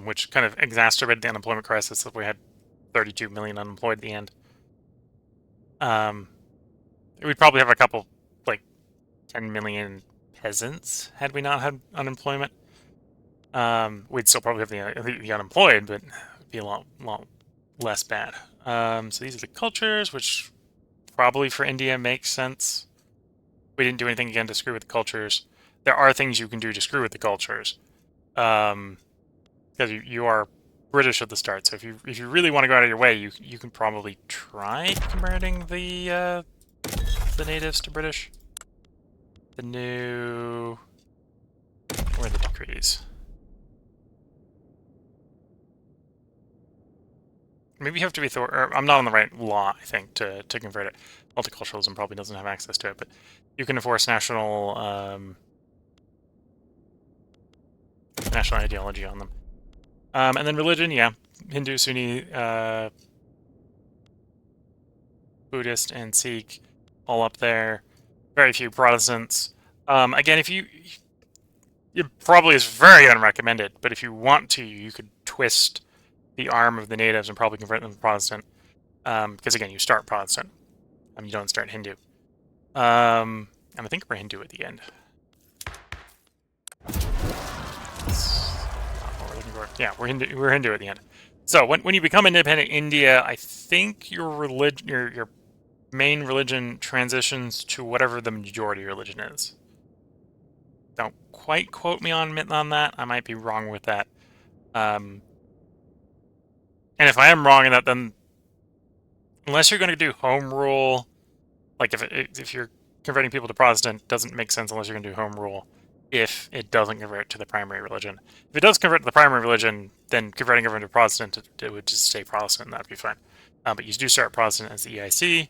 which kind of exacerbated the unemployment crisis that we had 32 million unemployed at the end. We'd probably have a couple, like 10 million peasants had we not had unemployment. We'd still probably have the unemployed, but it'd be a lot less bad. So these are the cultures, which probably for India makes sense. We didn't do anything again to screw with the cultures. There are things you can do to screw with the cultures, because you are British at the start. So if you really want to go out of your way, you can probably try converting the natives to British. The new... Where are the decrees? Maybe you have to be I'm not on the right law, I think, to convert it. Multiculturalism probably doesn't have access to it, but you can enforce national ideology on them. And then religion, yeah. Hindu, Sunni, Buddhist, and Sikh, all up there. Very few Protestants. Again, it probably is very unrecommended, but if you want to, you could twist the arm of the natives and probably convert them to Protestant. Because again, you start Protestant. You don't start Hindu. And I think we're Hindu at the end. That's not what we're looking for. Yeah, we're Hindu at the end. So when you become independent India, I think your main religion transitions to whatever the majority religion is. Don't quite quote me on that. I might be wrong with that. And if I am wrong in that, then unless you're going to do home rule, like if you're converting people to Protestant, it doesn't make sense unless you're going to do home rule if it doesn't convert to the primary religion. If it does convert to the primary religion, then converting everyone to Protestant, it would just stay Protestant, and that'd be fine. But you do start Protestant as the EIC,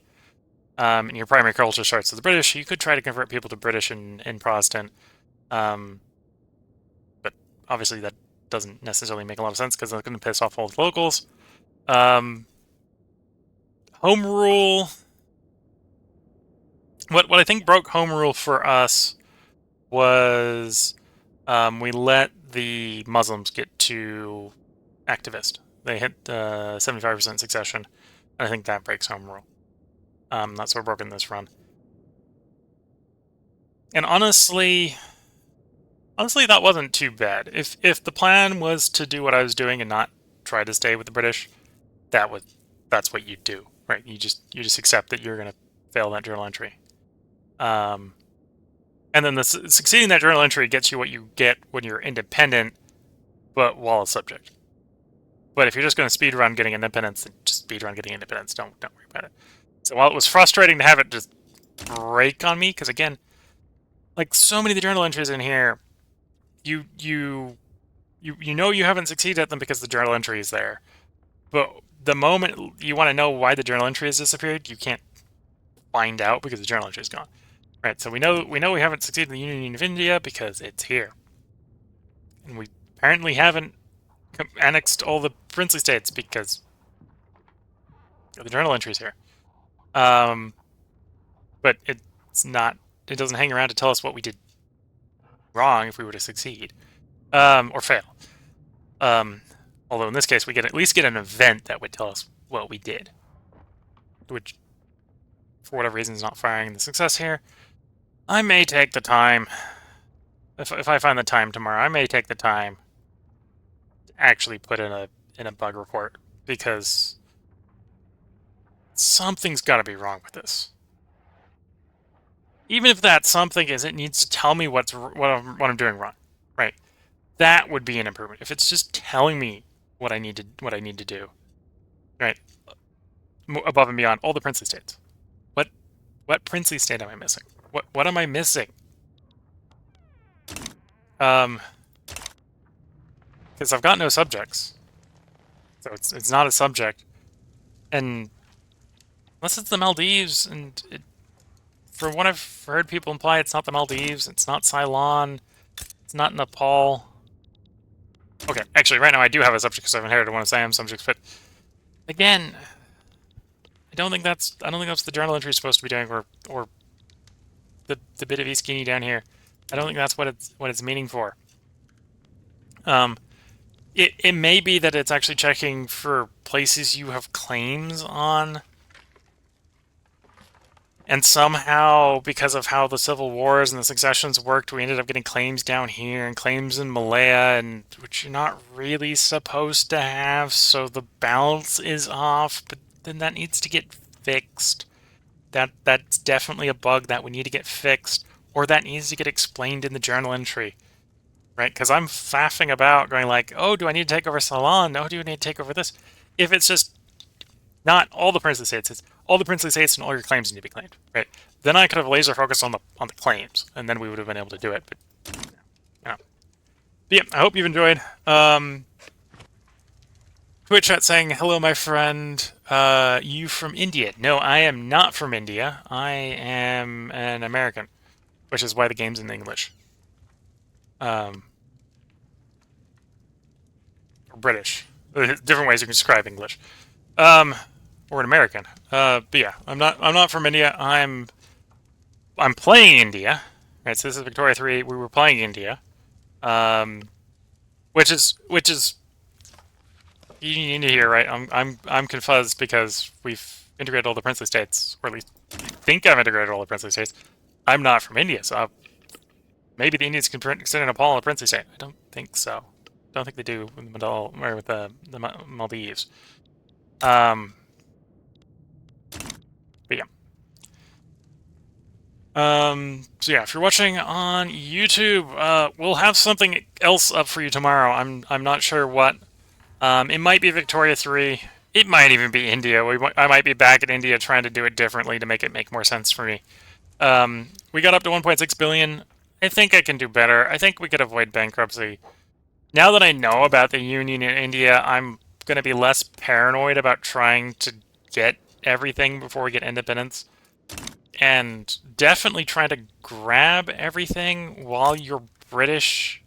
and your primary culture starts as the British. You could try to convert people to British and Protestant, but obviously that doesn't necessarily make a lot of sense because that's going to piss off all the locals. Home rule. What I think broke home rule for us was we let the Muslims get too activist. They hit 75% succession, and I think that breaks home rule. That's what broke in this run. And honestly, that wasn't too bad. If the plan was to do what I was doing and not try to stay with the British, that's what you do, right? You just accept that you're gonna fail that journal entry. And then succeeding that journal entry gets you what you get when you're independent, but while a subject. But if you're just going to speedrun getting independence, then just speedrun getting independence. Don't worry about it. So while it was frustrating to have it just break on me, because again, like so many of the journal entries in here, you know you haven't succeeded at them because the journal entry is there. But the moment you want to know why the journal entry has disappeared, you can't find out because the journal entry is gone. Right, so we know we haven't succeeded in the Union of India because it's here. And we apparently haven't annexed all the princely states because the journal entry is here. But it doesn't hang around to tell us what we did wrong if we were to succeed. Or fail. Although in this case, we at least get an event that would tell us what we did. Which, for whatever reason, is not firing the success here. I may take the time, if I find the time tomorrow, I may take the time to actually put in a bug report, because something's got to be wrong with this. Even if that something is, it needs to tell me what I'm doing wrong, right? That would be an improvement. If it's just telling me what I need to do, right? Above and beyond all the princely states. What princely state am I missing? What am I missing? Because I've got no subjects, so it's not a subject, and unless it's the Maldives, and from what I've heard people imply, it's not the Maldives, it's not Ceylon, it's not Nepal. Okay, actually, right now I do have a subject because I've inherited one of Siam's subjects, but again, I don't think that's the journal entry is supposed to be doing, or the bit of East Guinea down here. I don't think that's what it's meaning for. It may be that it's actually checking for places you have claims on, and somehow, because of how the civil wars and the successions worked, we ended up getting claims down here and claims in Malaya, and which you're not really supposed to have, so the balance is off, but then that needs to get fixed. That's definitely a bug that we need to get fixed, or that needs to get explained in the journal entry, right? Because I'm faffing about going like, oh, do I need to take over Ceylon? No, do I need to take over this? If it's just not all the princely states, it's all the princely states and all your claims need to be claimed, right? Then I could have laser focused on the claims, and then we would have been able to do it. But you know. But yeah, I hope you've enjoyed. Twitch chat saying, hello, my friend. You from India? No, I am not from India. I am an American, which is why the game's in English. Or British. Different ways you can describe English. Or an American. But yeah, I'm not from India. I'm playing India. Right, so this is Victoria 3. We were playing India. Which is you need to hear, right? I'm confused because we've integrated all the princely states, or at least I think I've integrated all the princely states. I'm not from India, so maybe the Indians can consider Nepal a princely state. I don't think so. I don't think they do with the Maldives. But yeah. So yeah, if you're watching on YouTube, we'll have something else up for you tomorrow. I'm not sure what. It might be Victoria 3. It might even be India. I might be back in India trying to do it differently to make more sense for me. We got up to 1.6 billion. I think I can do better. I think we could avoid bankruptcy. Now that I know about the Union in India, I'm going to be less paranoid about trying to get everything before we get independence. And definitely trying to grab everything while you're British.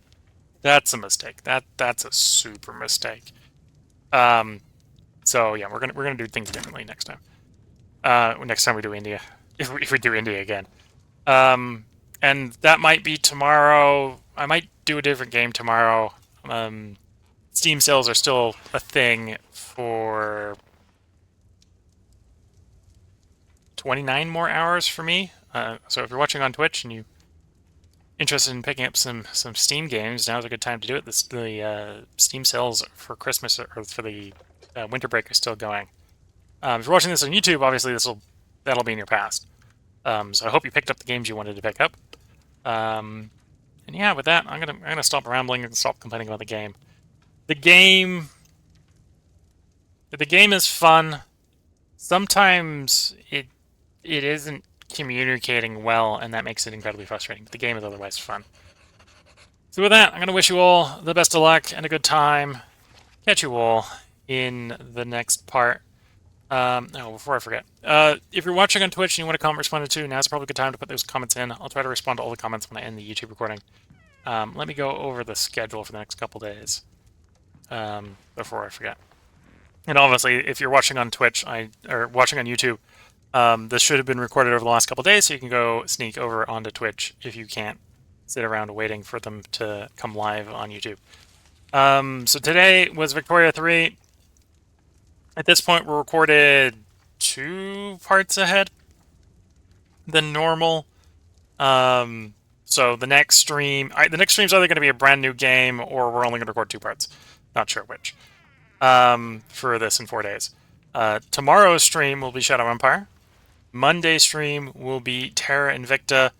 That's a mistake. That's a super mistake. So yeah, we're gonna do things differently next time. Next time we do India, if we do India again. And that might be tomorrow. I might do a different game tomorrow. Steam sales are still a thing for 29 more hours for me. So if you're watching on Twitch and you're interested in picking up some Steam games, now's a good time to do it. The Steam sales for Christmas or for the winter break are still going. If you're watching this on YouTube, obviously that'll be in your past. So I hope you picked up the games you wanted to pick up. And yeah, with that, I'm gonna stop rambling and stop complaining about the game. The game is fun. sometimes it isn't communicating well, and that makes it incredibly frustrating. But the game is otherwise fun. So with that, I'm going to wish you all the best of luck and a good time. Catch you all in the next part. Oh, before I forget, if you're watching on Twitch and you want to comment, respond to, now's probably a good time to put those comments in. I'll try to respond to all the comments when I end the YouTube recording. Let me go over the schedule for the next couple days before I forget. And obviously, if you're watching on Twitch or watching on YouTube, this should have been recorded over the last couple days, so you can go sneak over onto Twitch if you can't sit around waiting for them to come live on YouTube. So today was Victoria 3. At this point, we're recorded 2 parts ahead than normal. So the next stream, the next stream is either going to be a brand new game, or we're only going to record 2 parts. Not sure which. For this in 4 days. Tomorrow's stream will be Shadow Empire. Monday's stream will be Terra Invicta.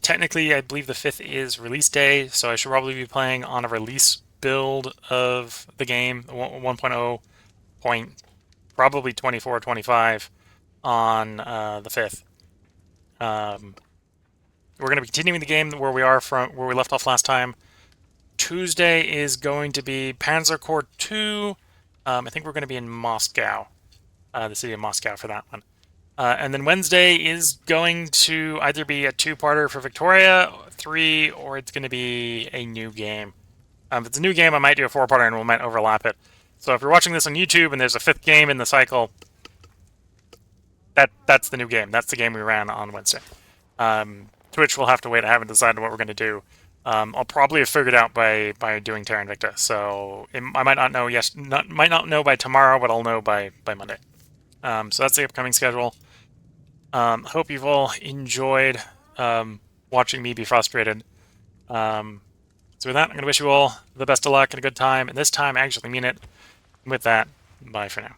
Technically, I believe the 5th is release day, so I should probably be playing on a release build of the game, 1.0 point, probably 24 or 25 on the 5th. We're going to be continuing the game where we left off last time. Tuesday is going to be Panzer Corps 2. I think we're going to be in Moscow, the city of Moscow for that one. And then Wednesday is going to either be a 2-parter for Victoria 3, or it's going to be a new game. If it's a new game, I might do a 4-parter and we might overlap it. So if you're watching this on YouTube and there's a 5th game in the cycle, that's the new game. That's the game we ran on Wednesday. Twitch will have to wait. I haven't decided what we're going to do. I'll probably have figured out by doing Terra Invicta. So I might not know. Might not know by tomorrow, but I'll know by Monday. So that's the upcoming schedule. Hope you've all enjoyed watching me be frustrated. So with that, I'm going to wish you all the best of luck and a good time. And this time, I actually mean it. With that, bye for now.